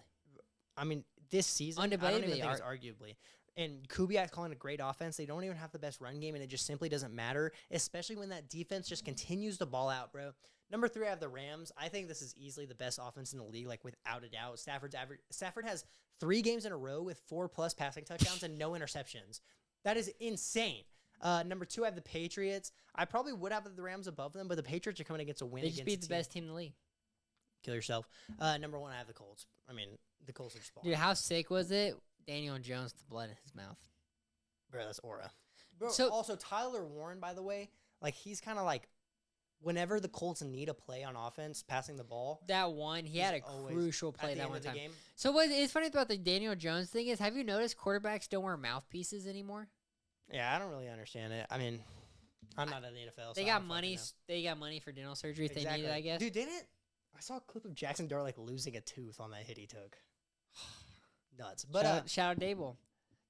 I mean, this season, I don't even Undebatably, think it's arguably. and Kubiak's calling a great offense. They don't even have the best run game, and it just simply doesn't matter, especially when that defense just continues to ball out, bro. Number 3, I have the Rams. I think this is easily the best offense in the league, like without a doubt. Stafford has 3 games in a row with 4+ passing touchdowns and no interceptions. That is insane. Number 2, I have the Patriots. I probably would have the Rams above them, but the Patriots are coming against a win. They against just beat the team. best team in the league. Kill yourself. Number 1, I have the Colts. I mean, the Colts are just balling. Dude, how sick was it? Daniel Jones, the blood in his mouth. Bro, that's aura. Bro, So- also, Tyler Warren, by the way, like, he's kind of like, whenever the Colts need a play on offense, passing the ball, That one, he had a he's always crucial at play the that end one of the time. game. So what is funny about the Daniel Jones thing is, have you noticed quarterbacks don't wear mouthpieces anymore? Yeah, I don't really understand it. I mean, I'm not in the NFL. They so I got don't money. fucking They got money for dental surgery if know. they needed, I guess. Dude, didn't I saw a clip of Jackson Dart like losing a tooth on that hit he took. Nuts. But Shout out Dable.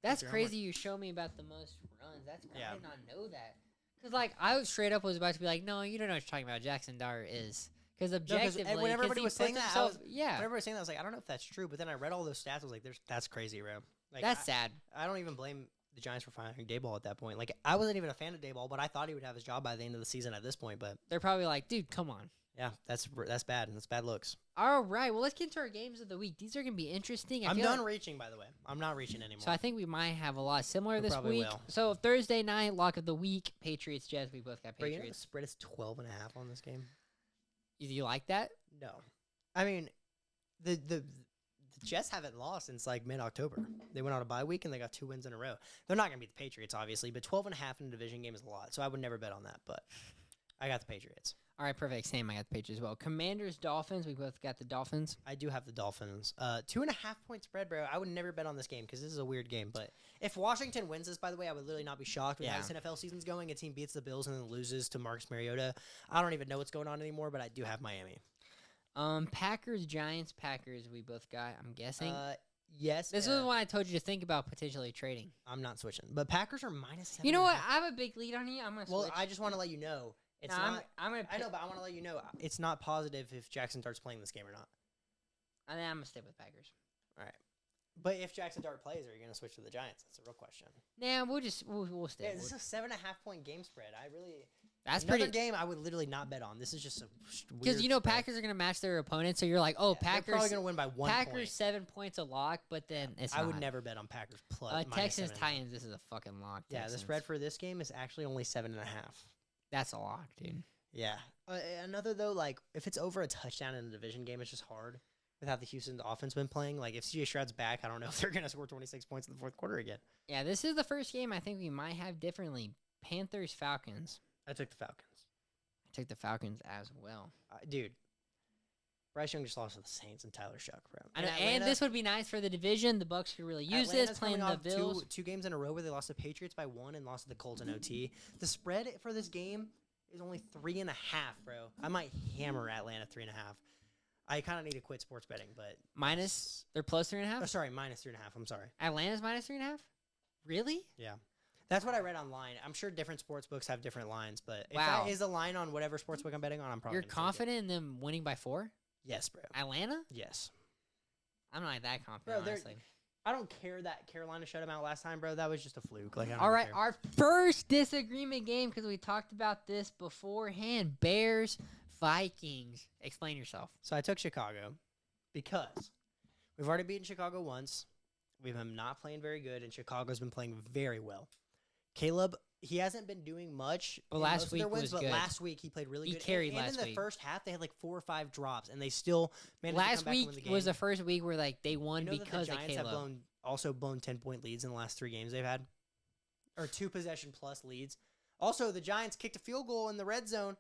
That's your crazy. You show me about the most runs. That's crazy. Yeah. I did not know that. Because like I was straight up was about to be like, no, you don't know what you're talking about. Jackson Dart is because objectively, when everybody he was puts saying that, I himself, was- yeah, whenever I was saying that, I was like, I don't know if that's true. But then I read all those stats. I was like, that's crazy, bro. Like, that's sad. I don't even blame the Giants for firing Dayball at that point. Like, I wasn't even a fan of Dayball, but I thought he would have his job by the end of the season at this point. But They're probably like, dude, come on. yeah, that's bad. That's bad looks. All right, well, let's get into our games of the week. These are gonna be interesting. I'm feel done like- reaching, by the way. I'm not reaching anymore. So I think we might have a lot similar We this probably week. will. So Thursday night, lock of the week, Patriots, Jets. We both got Bro, you know the Patriots. spread is 12.5 on this game. Do you like that? No, I mean, the Jets haven't lost since like mid-October. They went on a bye week and they got 2 wins in a row. They're not gonna beat the Patriots, obviously, but 12.5 in a division game is a lot. So I would never bet on that. But I got the Patriots. All right, perfect. Same. I got the Patriots as well. Commanders, Dolphins. We both got the Dolphins. I do have the Dolphins. 2.5 point spread, bro. I would never bet on this game because this is a weird game. But if Washington wins this, by the way, I would literally not be shocked. With how this NFL season's going, a team beats the Bills and then loses to Marcus Mariota. I don't even know what's going on anymore, but I do have Miami. Packers, Giants, Packers. We both got. I'm guessing. Yes. This was one I told you to think about potentially trading. I'm not switching. But Packers are -7. You know what? I have a big lead on you. I'm gonna Well, switch. I just want to let you know. It's No, not. I'm gonna. I know, but I want to let you know it's not positive if Jackson Dart's playing this game or not. I think I'm gonna stay with Packers. All right. But if Jackson Dart plays, are you going to switch to the Giants? That's a real question. Nah, we'll stay. Yeah, this is a 7.5 point game spread. That's Another pretty. game I would literally not bet on. This is just a weird Because you know spread. Packers are gonna match their opponent, so you're like, oh, Yeah, they're Packers. probably going to win by 1 Packers point. 7 points a lock, but then it's. I would not. never bet on Packers plus. Texans, -7.5. Titans. This is a fucking lock. Yeah, the Texans. spread for this game is actually only 7.5. That's a lock, dude. Yeah. Another though, like if it's over a touchdown in a division game, it's just hard without the Houston offense been playing. Like if CJ Stroud's back, I don't know if they're gonna score 26 points in the fourth quarter again. Yeah, this is the first game I think we might have differently. Panthers, Falcons. I took the Falcons. I took the Falcons as well. Dude. Bryce Young just lost to the Saints and Tyler Shuck, bro. I know, and Atlanta- this would be nice for the division. The Bucks could really use Atlanta's this playing coming the off Bills. Two games in a row where they lost the Patriots by 1 and lost to the Colts in OT. The spread for this game is only 3.5, bro. I might hammer Atlanta 3.5. I kind of need to quit sports betting, but Minus, they're plus 3.5. oh, sorry, -3.5. I'm sorry. Atlanta's minus 3.5. Really? Yeah, that's what I read online. I'm sure different sports books have different lines, but if Wow. that is a line on whatever sports book I'm betting on, I'm probably You're gonna take it. confident in them winning by 4? Yes, bro. Atlanta? Yes. I'm not that confident, Bro, they're- honestly. I don't care that Carolina shut them out last time, bro. That was just a fluke. Like, I don't All right, care. our first disagreement game because we talked about this beforehand. Bears, Vikings. Explain yourself. So I took Chicago because we've already beaten Chicago once. We've been not playing very good, and Chicago's been playing very well. Caleb, he hasn't been doing much. But in last most of week their wins, was but good. last week he played really He good. carried and last in the week. first half, they had like 4 or 5 drops, and they still managed to Last come back and week win the game. was the first week where like they won You know that because the of Giants Caleb. have also blown 10-point leads in the last 3 games they've had, or 2 possession plus leads. Also, the Giants kicked a field goal in the red zone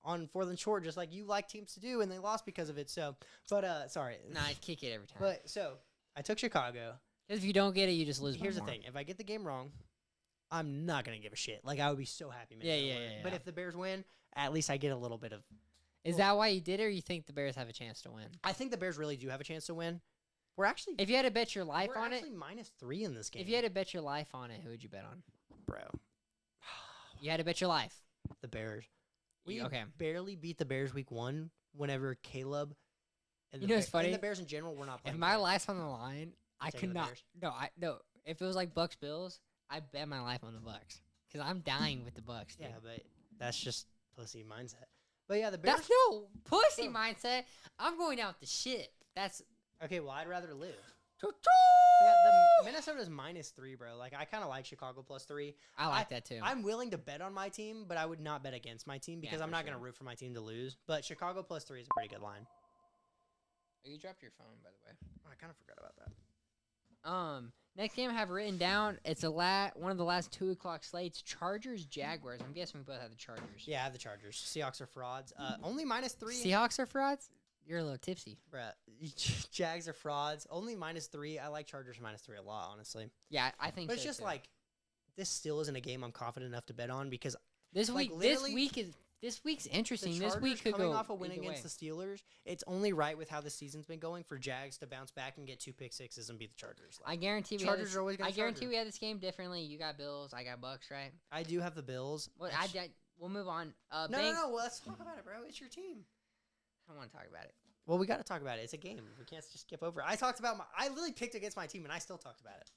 on 4th and short, just like you like teams to do, and they lost because of it. So, but sorry. Nah, I kick it every time. But so I took Chicago. 'Cause if you don't get it, you just lose. Here's the one more. thing: if I get the game wrong, I'm not gonna give a shit. Like I would be so happy. Yeah, making it yeah, work. yeah, But yeah. if the Bears win, at least I get a little bit of. Is that why you did it, or you think the Bears have a chance to win? I think the Bears really do have a chance to win. We're actually. If you had to bet your life we're on it, actually -3 in this game. if you had to bet your life on it, who would you bet on? bro, You had to bet your life. the Bears. We Okay. barely beat the Bears week 1. Whenever Caleb and You the know what's funny? and the Bears in general were not If playing. my great. life's on the line, I taking could the not. Bears? No. If it was like Bucks Bills, I bet my life on the Bucks because I'm dying with the Bucks. Dude. Yeah, but that's just pussy mindset. But yeah, the Bears. That's no pussy mindset. I'm going out the shit. That's Okay, well, I'd rather lose. choo-choo. But yeah, the Minnesota's -3, bro. Like, I kind of like Chicago +3. I like that too. I'm willing to bet on my team, but I would not bet against my team because Yeah, I'm for not going to sure. root for my team to lose. But Chicago +3 is a pretty good line. You dropped your phone, by the way. I kind of forgot about that. Next game I have written down. It's one of the last 2 o'clock slates. Chargers Jaguars. I'm guessing we both have the Chargers. Yeah, I have the Chargers. Seahawks are frauds. Only -3. Seahawks are frauds. You're a little tipsy. Bruh. Jags are frauds. Only -3. I like Chargers -3 a lot, honestly. Yeah, I think. But it's so, just too. like this still isn't a game I'm confident enough to bet on because this like, week. literally, This week's the interesting. Chargers This week could coming go off a win either against way. the Steelers. It's only right with how the season's been going for Jags to bounce back and get 2 pick sixes and beat the Chargers. I Like, guarantee we Chargers had this, are always gonna I guarantee Charger. we had this game differently. You got Bills. I got Bucks. Right. I do have the Bills. Well, we'll move on. No. Well, let's talk about it, bro. It's your team. I don't want to talk about it. Well, we got to talk about it. It's a game. We can't just skip over. I talked about I literally picked against my team, and I still talked about it.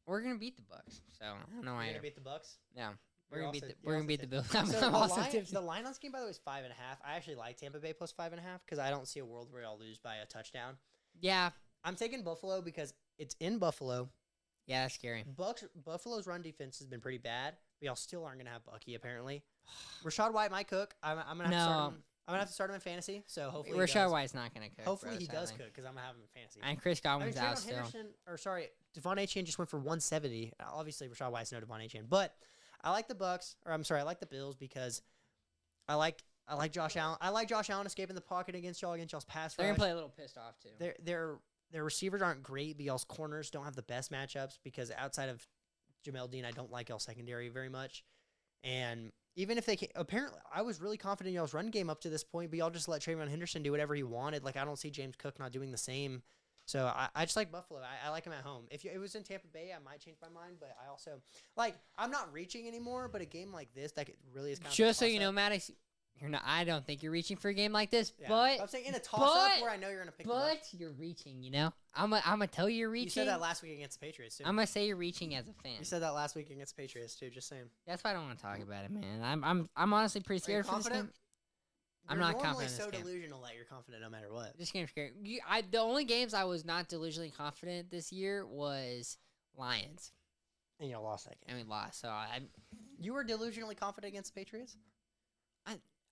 We're gonna beat the Bucks. So I don't know We're why. gonna beat the Bucks. Yeah. We're You're gonna beat also- the you're also Bills. tipsy. I'm, So I'm the also line, tipsy. the line on this game, by the way, is 5.5. I actually like Tampa Bay +5.5 because I don't see a world where y'all lose by a touchdown. Yeah. I'm taking Buffalo because it's in Buffalo. Yeah, that's scary. Buffalo's run defense has been pretty bad, but y'all still aren't gonna have Bucky apparently. Rashad White might cook. I'm gonna have to start him. I'm gonna have to start him in fantasy. So hopefully he Rashad does. White's not gonna cook. Hopefully bro, he does sadly. cook because I'm gonna have him in fantasy. And Chris Godwin's out still. Devon Achane just went for 170. Obviously, Rashad White's no Devon Achane, but I like the Bucks. Or I'm sorry, I like the Bills because I like Josh Allen. I like Josh Allen escaping the pocket against y'all's pass They're rush. gonna play a little pissed off too. Their receivers aren't great, but y'all's corners don't have the best matchups because outside of Jamel Dean, I don't like y'all secondary very much. And even if they can, apparently, I was really confident in y'all's run game up to this point, but y'all just let Trayvon Henderson do whatever he wanted. Like, I don't see James Cook not doing the same. So I just like Buffalo. I like him at home. If it was in Tampa Bay, I might change my mind. But I also I'm not reaching anymore. But a game like this, really is kind of Just so you know, Maddox, you're not. I don't think you're reaching for a game like this, yeah. but I'm saying in a toss-up but- where I know you're gonna pick the Bucks. you're reaching. You know, I'm gonna tell you you're reaching. You said that last week against the Patriots too. I'm gonna say you're reaching as a fan. You said that last week against the Patriots too. Just saying. That's why I don't want to talk about it, man. I'm honestly pretty Are you scared for this confident? game. I'm You're not normally confident in so this game. delusional that you're confident no matter what. This game's scary. The only games I was not delusionally confident this year was Lions, And y'all lost that game. and we lost. So You were delusionally confident against the Patriots?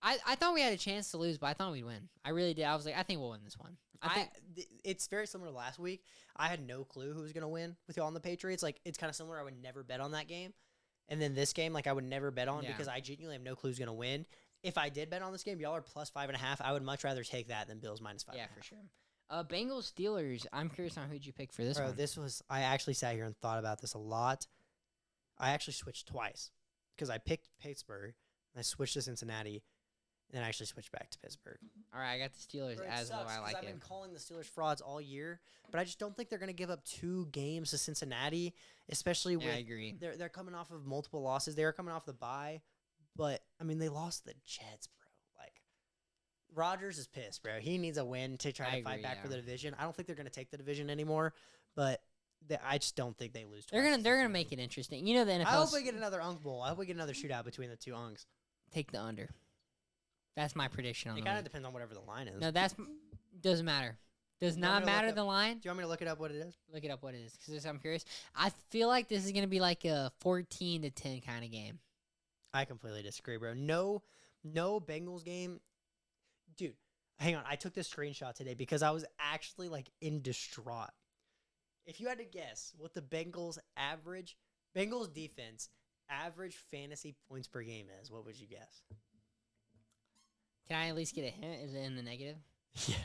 I thought we had a chance to lose, but I thought we'd win. I really did. I was like, I think we'll win this one. It's very similar to last week. I had no clue who was going to win with y'all on the Patriots. Like, it's kind of similar. I would never bet on that game. And then this game, I would never bet on Yeah. because I genuinely have no clue who's going to win. If I did bet on this game, y'all are +5.5. I would much rather take that than Bills -5. Yeah, for sure. Bengals Steelers. I'm curious on who'd you pick for this Bro, one. I actually sat here and thought about this a lot. I actually switched twice because I picked Pittsburgh and I switched to Cincinnati. And then I actually switched back to Pittsburgh. All right, I got the Steelers Bro, it as well. sucks I 'cause like I've it. been calling the Steelers frauds all year, but I just don't think they're going to give up 2 games to Cincinnati, especially Yeah, I with agree. they're coming off of multiple losses. They are coming off the bye, but I mean they lost to the Jets, bro. Like Rodgers is pissed, bro. He needs a win to try I to fight agree, back for yeah. the division. I don't think they're going to take the division anymore, but I just don't think they lose. They're twice gonna to Cincinnati. make it interesting. You know the NFL. I hope we get another Unk Bowl. I hope we get another shootout between the 2 Unks. take the under. That's my prediction on It the kind of win. depends on whatever the line is. No, doesn't matter. Does You want not me to look matter up- the line. Do you want me to look it up what it is? Look it up what it is because I'm curious. I feel like this is gonna be like a 14-10 kind of game. I completely disagree, bro. No Bengals game. Dude, hang on. I took this screenshot today because I was actually in distraught. If you had to guess what the Bengals defense average fantasy points per game is, what would you guess? Can I at least get a hint? Is it in the negative? Yeah.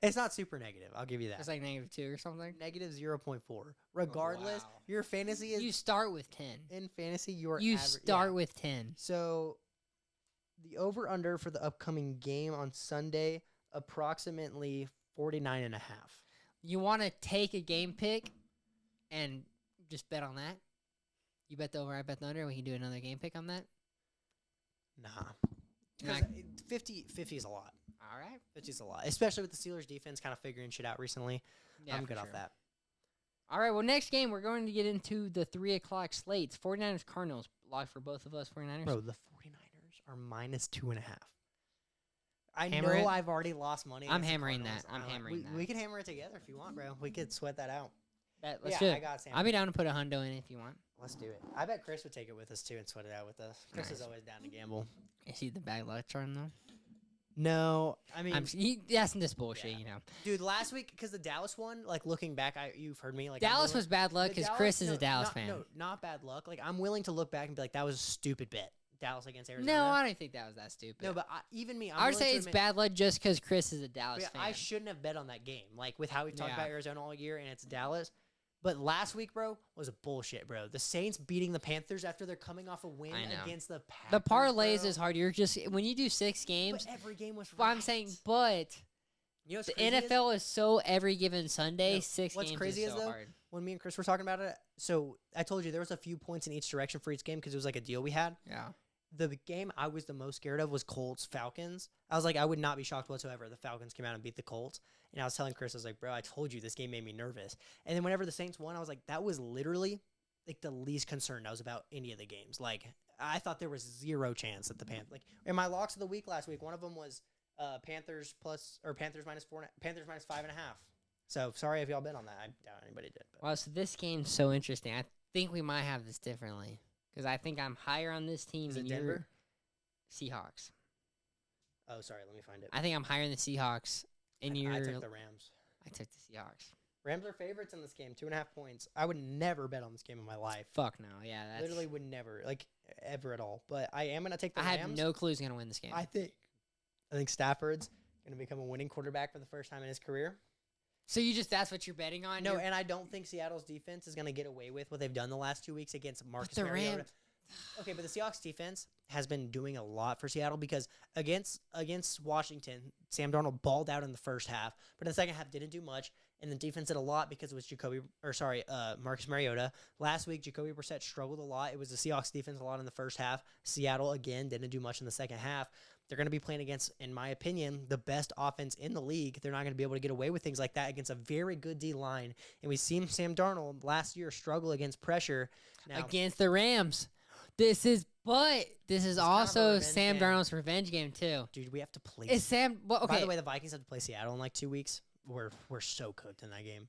It's not super negative. I'll give you that. It's like -2 or something. Negative 0.4. Regardless, wow. your fantasy is You start with 10. in fantasy. Your You average, start yeah. with 10. So, the over-under for the upcoming game on Sunday, approximately 49.5. You want to take a game pick and just bet on that? You bet the over, I bet the under, and we can do another game pick on that? Nah. Nah. 50 is a lot. All right. 50 is a lot, especially with the Steelers defense kind of figuring shit out recently. Yeah, I'm for good sure. off that. All right, well, next game, we're going to get into the 3 o'clock slates. 49ers Cardinals. Lock for both of us, 49ers. Bro, the 49ers are -2.5. I Hammer know it. I've already lost money. I'm against the hammering Cardinals. that. I'm hammering that. We can hammer it together if you want, bro. We could sweat that out. Let's Yeah, do I it. got Sam. I'll be down to put a hundo in it if you want. Let's do it. I bet Chris would take it with us too and sweat it out with us. Chris is Nice. always down to gamble. You see the bad luck charm, though? No, I mean, That's this bullshit, Yeah. you know. dude, last week because the Dallas one, like looking back, you've heard me like Dallas was bad luck because Chris is a Dallas fan. No, not bad luck. Like I'm willing to look back and be like, that was a stupid bet. Dallas against Arizona. No, I don't think that was that stupid. No, but even me, I would say it's bad luck just because Chris is a Dallas fan. I shouldn't have bet on that game. Like with how we've talked Yeah. about Arizona all year and it's Dallas. But last week, bro, was a bullshit, bro. The Saints beating the Panthers after they're coming off a win I know. against the Packers. The parlays bro. is hard. You're just when you do 6 games. But every game was. Well, I'm saying, but you know what's the crazy is? NFL is so every given Sunday. No, 6 what's games crazy is is, so though, hard. when me and Chris were talking about it, so I told you there was a few points in each direction for each game because it was like a deal we had. Yeah. The game I was the most scared of was Colts-Falcons. I was like, I would not be shocked whatsoever. The Falcons came out and beat the Colts. And I was telling Chris, I was like, bro, I told you this game made me nervous. And then whenever the Saints won, I was like, that was literally like the least concerned I was about any of the games. Like, I thought there was 0 chance that the Panthers, like, in my locks of the week last week, one of them was Panthers -5.5. So sorry if y'all bet on that. I doubt anybody did. But. Well, so this game's so interesting. I think we might have this differently because I think I'm higher on this team Is than it your Denver? Seahawks. Oh, sorry. Let me find it. I think I'm higher in the Seahawks. In your, I took the Rams. I took the Seahawks. Rams are favorites in this game, 2.5 points. I would never bet on this game in my life. Fuck no, yeah, that's Literally would never, like, ever at all. But I am gonna take the I Rams. have no clue who's gonna win this game. I think Stafford's gonna become a winning quarterback for the first time in his career. So that's what you're betting on? No, You're- and I don't think Seattle's defense is gonna get away with what they've done the last 2 weeks against Marcus the Mariota. Rams- Okay, but the Seahawks defense has been doing a lot for Seattle because against Washington, Sam Darnold balled out in the first half, but in the second half didn't do much, and the defense did a lot because it was Marcus Mariota. Last week, Jacoby Brissett struggled a lot. It was the Seahawks defense a lot in the first half. Seattle, again, didn't do much in the second half. They're going to be playing against, in my opinion, the best offense in the league. They're not going to be able to get away with things like that against a very good D-line, and we've seen Sam Darnold last year struggle against pressure. Now, against the Rams. This is kind of a also revenge Sam game. Darnold's revenge game too. dude, we have to play. Is Sam? Well, okay. By the way, the Vikings have to play Seattle in like 2 weeks. We're so cooked in that game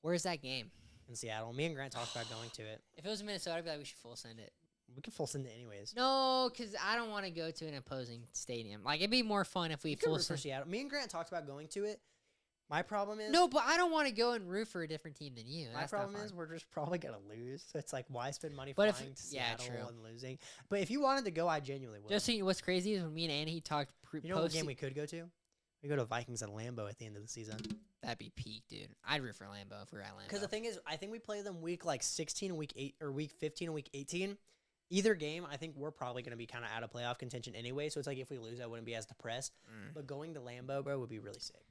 Where's that game? in Seattle. Me and Grant talked about going to it. If it was Minnesota, I'd be like, we should full send it. We can full send it anyways. No, because I don't want to go to an opposing stadium. Like it'd be more fun if we We could full root for send. Seattle. Me and Grant talked about going to it. My problem is No, but I don't want to go and root for a different team than you. my That's not problem fun. is we're just probably gonna lose. So it's like why spend money But if- flying to yeah, Seattle true. and losing? But if you wanted to go, I genuinely would. Just so what's crazy is when me and Andy talked you know what game we could go to? We go to Vikings at Lambeau at the end of the season. that'd be peak, dude. I'd root for Lambeau if we're at Lambeau. Because the thing is, I think we play them week like 16 and week 8 or week 15 and week 18. Either game, I think we're probably going to be kind of out of playoff contention anyway. So it's like if we lose, I wouldn't be as depressed. But going to Lambeau, bro, would be really sick.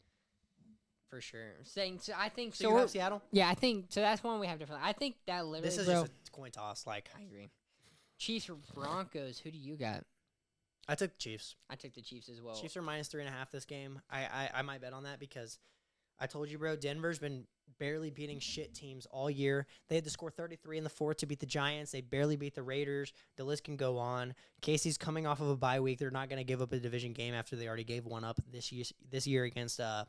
For sure. Saying so, I think So, so. you We're- have Seattle? yeah, I think so. That's one we have different. I think that literally, This is bro. just a coin toss. Like I agree. Chiefs or Broncos? Who do you got? I took Chiefs. I took the Chiefs as well. Chiefs are -3.5 this game. I might bet on that because I told you, bro, Denver's been barely beating shit teams all year. They had to score 33 in the fourth to beat the Giants. They barely beat the Raiders. The list can go on. Casey's coming off of a bye week. They're not going to give up a division game after they already gave one up this year against the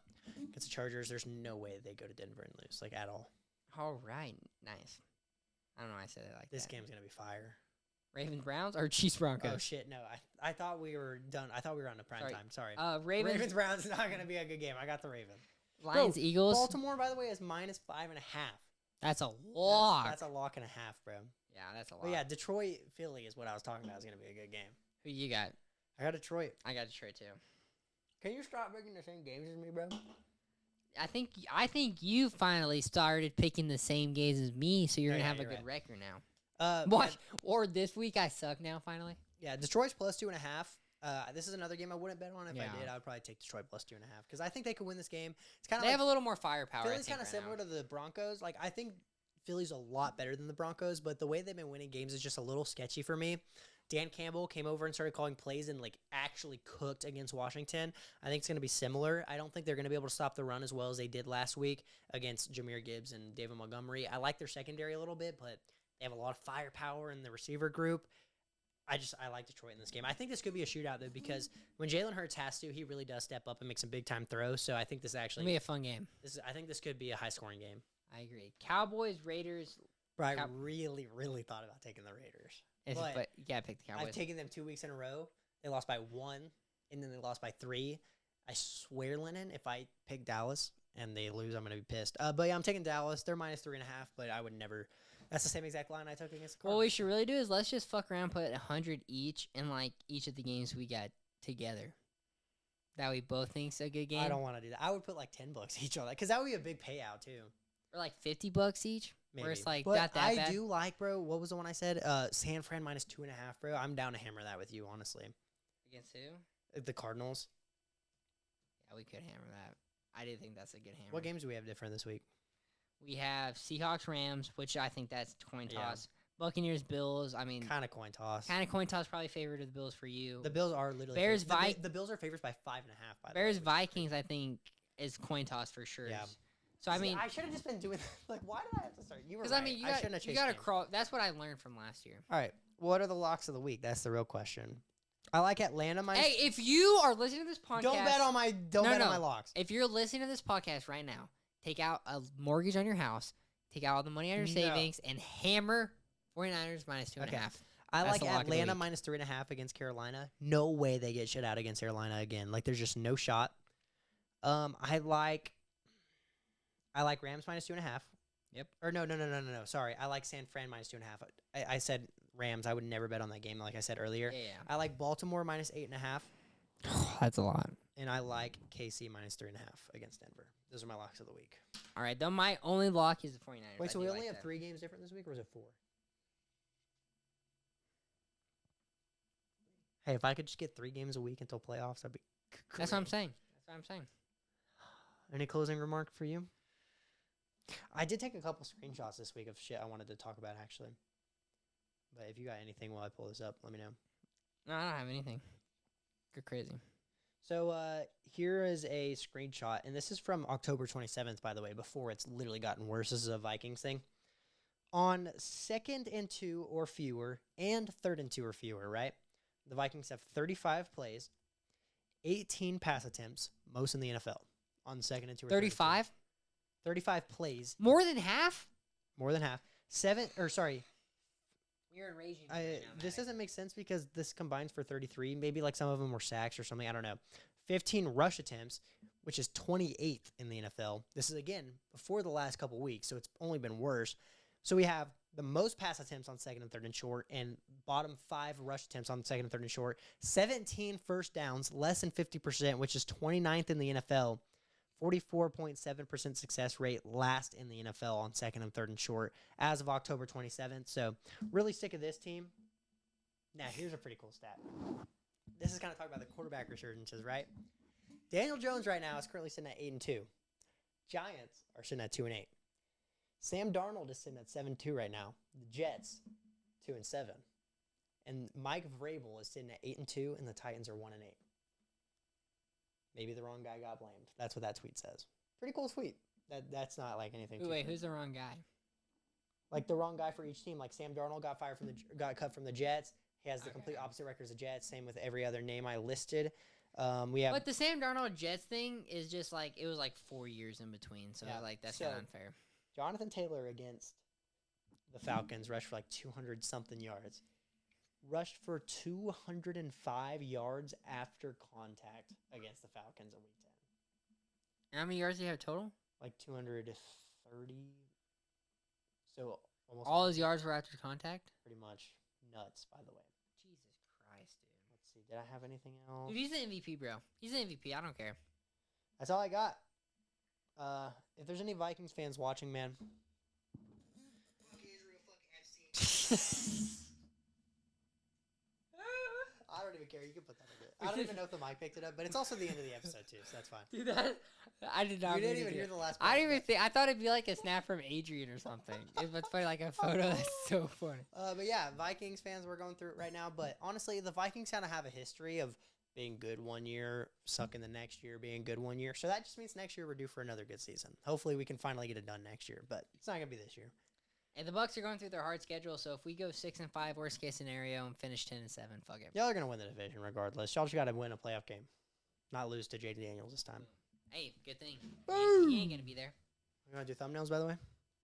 Chargers. There's no way they go to Denver and lose, like, at all. All right, nice. I don't know why I said it like This that. game's going to be fire. Ravens Browns or Chiefs Broncos? Oh, shit, no. I thought we were done. I thought we were on the prime Sorry. time. Sorry. Ravens Browns is not going to be a good game. I got the Ravens. Lions Bro, Eagles. Baltimore, by the way, is -5.5. That's a lock. That's a lock and a half, bro. yeah, that's a lot. But yeah, Detroit, Philly is what I was talking about. Is going to be a good game. Who you got? I got Detroit. I got Detroit too. Can you stop picking the same games as me, bro? I think you finally started picking the same games as me, so you're Oh, gonna yeah, have a you're good right. record now. What? Or this week I suck now. Finally. Yeah, Detroit's +2.5. This is another game I wouldn't bet on. If Yeah. I did, I would probably take Detroit +2.5 because I think they could win this game. It's kind of They like have a little more firepower. Philly's kind of similar to the Broncos. Like I think Philly's a lot better than the Broncos, but the way they've been winning games is just a little sketchy for me. Dan Campbell came over and started calling plays and like actually cooked against Washington. I think it's going to be similar. I don't think they're going to be able to stop the run as well as they did last week against Jahmyr Gibbs and David Montgomery. I like their secondary a little bit, but they have a lot of firepower in the receiver group. I like Detroit in this game. I think this could be a shootout, though, because when Jalen Hurts has to, he really does step up and make some big-time throws. So I think this actually It'll be a fun game. I think this could be a high-scoring game. I agree. Cowboys, Raiders. Bro, I really, really thought about taking the Raiders. But you gotta pick the Cowboys. I've taken them 2 weeks in a row. They lost by 1, and then they lost by 3. I swear, Lennon, if I pick Dallas and they lose, I'm going to be pissed. But yeah, I'm taking Dallas. They're minus 3.5, but I would never. That's the same exact line I took against the Cardinals. What we should really do is let's just fuck around, put 100 each in like each of the games we got together. That we both think's a good game. I don't want to do that. I would put like $10 each on that because that would be a big payout too. Or like $50 each. Maybe. Where it's like but not that I bad. do like, bro. What was the one I said? San Fran minus 2.5, bro. I'm down to hammer that with you, honestly. Against who? The Cardinals. Yeah, we could hammer that. I do think that's a good hammer. What games do we have different this week? We have Seahawks, Rams, which I think that's coin Yeah. toss. Buccaneers, Bills. I mean, Kind of coin toss. kind of coin toss. Probably favorite of the Bills for you. The Bills are literally Bears, The Bills are favorites by 5.5. By Bears, the way. Vikings. I think is coin toss for sure. Yeah. So I See, mean, I should have just been doing like. Why did I have to start? You were because right. I mean, I shouldn't have you chased got to games. crawl. That's what I learned from last year. All right. What are the locks of the week? That's the real question. I like Atlanta minus. Hey, if you are listening to this podcast, don't bet on my No, bet no. on my locks. If you're listening to this podcast right now, take out a mortgage on your house, take out all the money on your No. savings, and hammer 49ers minus 2.5. Okay. I That's like the lock of the Atlanta week. minus 3.5 against Carolina. No way they get shit out against Carolina again. Like there's just no shot. I like Rams minus 2.5. Yep. Or no. Sorry, I like San Fran minus 2.5. I said Rams. I would never bet on that game, like I said earlier. Yeah. I like Baltimore minus 8.5, That's a lot. and I like KC minus 3.5 against Denver. Those are my locks of the week. All right, though my only lock is the 49ers. Wait, I so do we like only have that. 3 games different this week, or is it 4? Hey, if I could just get 3 games a week until playoffs, I'd be. That's what I'm great. saying. Any closing remark for you? I did take a couple screenshots this week of shit I wanted to talk about, actually. But if you got anything while I pull this up, let me know. No, I don't have anything. Go crazy. So here is a screenshot, and this is from October 27th, by the way, before it's literally gotten worse. This is a Vikings thing. On 2nd and 2 or fewer and 3rd and 2 or fewer, right? The Vikings have 35 plays, 18 pass attempts, most in the NFL, on 2nd and 2 or 35? 35 plays, More than half? more than half. You're enraging. This doesn't make sense because this combines for 33. Maybe like some of them were sacks or something. I don't know. 15 rush attempts, which is 28th in the NFL. This is, again, before the last couple weeks, so it's only been worse. So we have the most pass attempts on 2nd and 3rd and short, and bottom 5 rush attempts on 2nd and 3rd and short. 17 first downs, less than 50%, which is 29th in the NFL. 44.7% success rate, last in the NFL on 2nd and 3rd and short as of October 27th. So really sick of this team. Now, here's a pretty cool stat. This is kind of talking about the quarterback resurgences, right? Daniel Jones right now is currently sitting at 8-2. Giants are sitting at 2-8. Sam Darnold is sitting at 7-2 right now. The Jets, 2-7. And Mike Vrabel is sitting at 8-2, and the Titans are 1-8. Maybe the wrong guy got blamed. That's what that tweet says. Pretty cool tweet. That's not like anything. Wait, who's the wrong guy? Like the wrong guy for each team. Like Sam Darnold got cut from the Jets. He has the Okay. complete opposite record as the Jets. Same with every other name I listed. We have But the Sam Darnold Jets thing is just like, it was like 4 years in between. So, Yeah, like, that's so- not unfair. Jonathan Taylor against the Falcons rushed for like 200 something yards. Rushed for 205 yards after contact against the Falcons in week 10. And how many yards do you have total? Like 230. So almost All his yards were after contact? pretty much nuts, by the way. Jesus Christ, dude. Let's see. Did I have anything else? Dude, he's the MVP, bro. He's the MVP. I don't care. That's all I got. If there's any Vikings fans watching, man. I don't even care. care. You can put that in it. I don't even know if the mic picked it up, but it's also the end of the episode too, so that's fine. Dude, that I did not. You mean didn't to even do hear it. the last. I part didn't of even that. think. I thought it'd be like a snap from Adrian or something. It's funny, like a photo. That's so funny. But yeah, Vikings fans, we're going through it right now. But honestly, the Vikings kind of have a history of being good one year, sucking the next year, being good one year. So that just means next year we're due for another good season. Hopefully, we can finally get it done next year, but it's not gonna be this year. And the Bucks are going through their hard schedule, so if we go 6-5, worst case scenario, and finish 10-7, fuck it. Y'all are gonna win the division regardless. Y'all just gotta win a playoff game, not lose to JD Daniels this time. Hey, good thing. Boom. He ain't gonna be there. You wanna do thumbnails, by the way?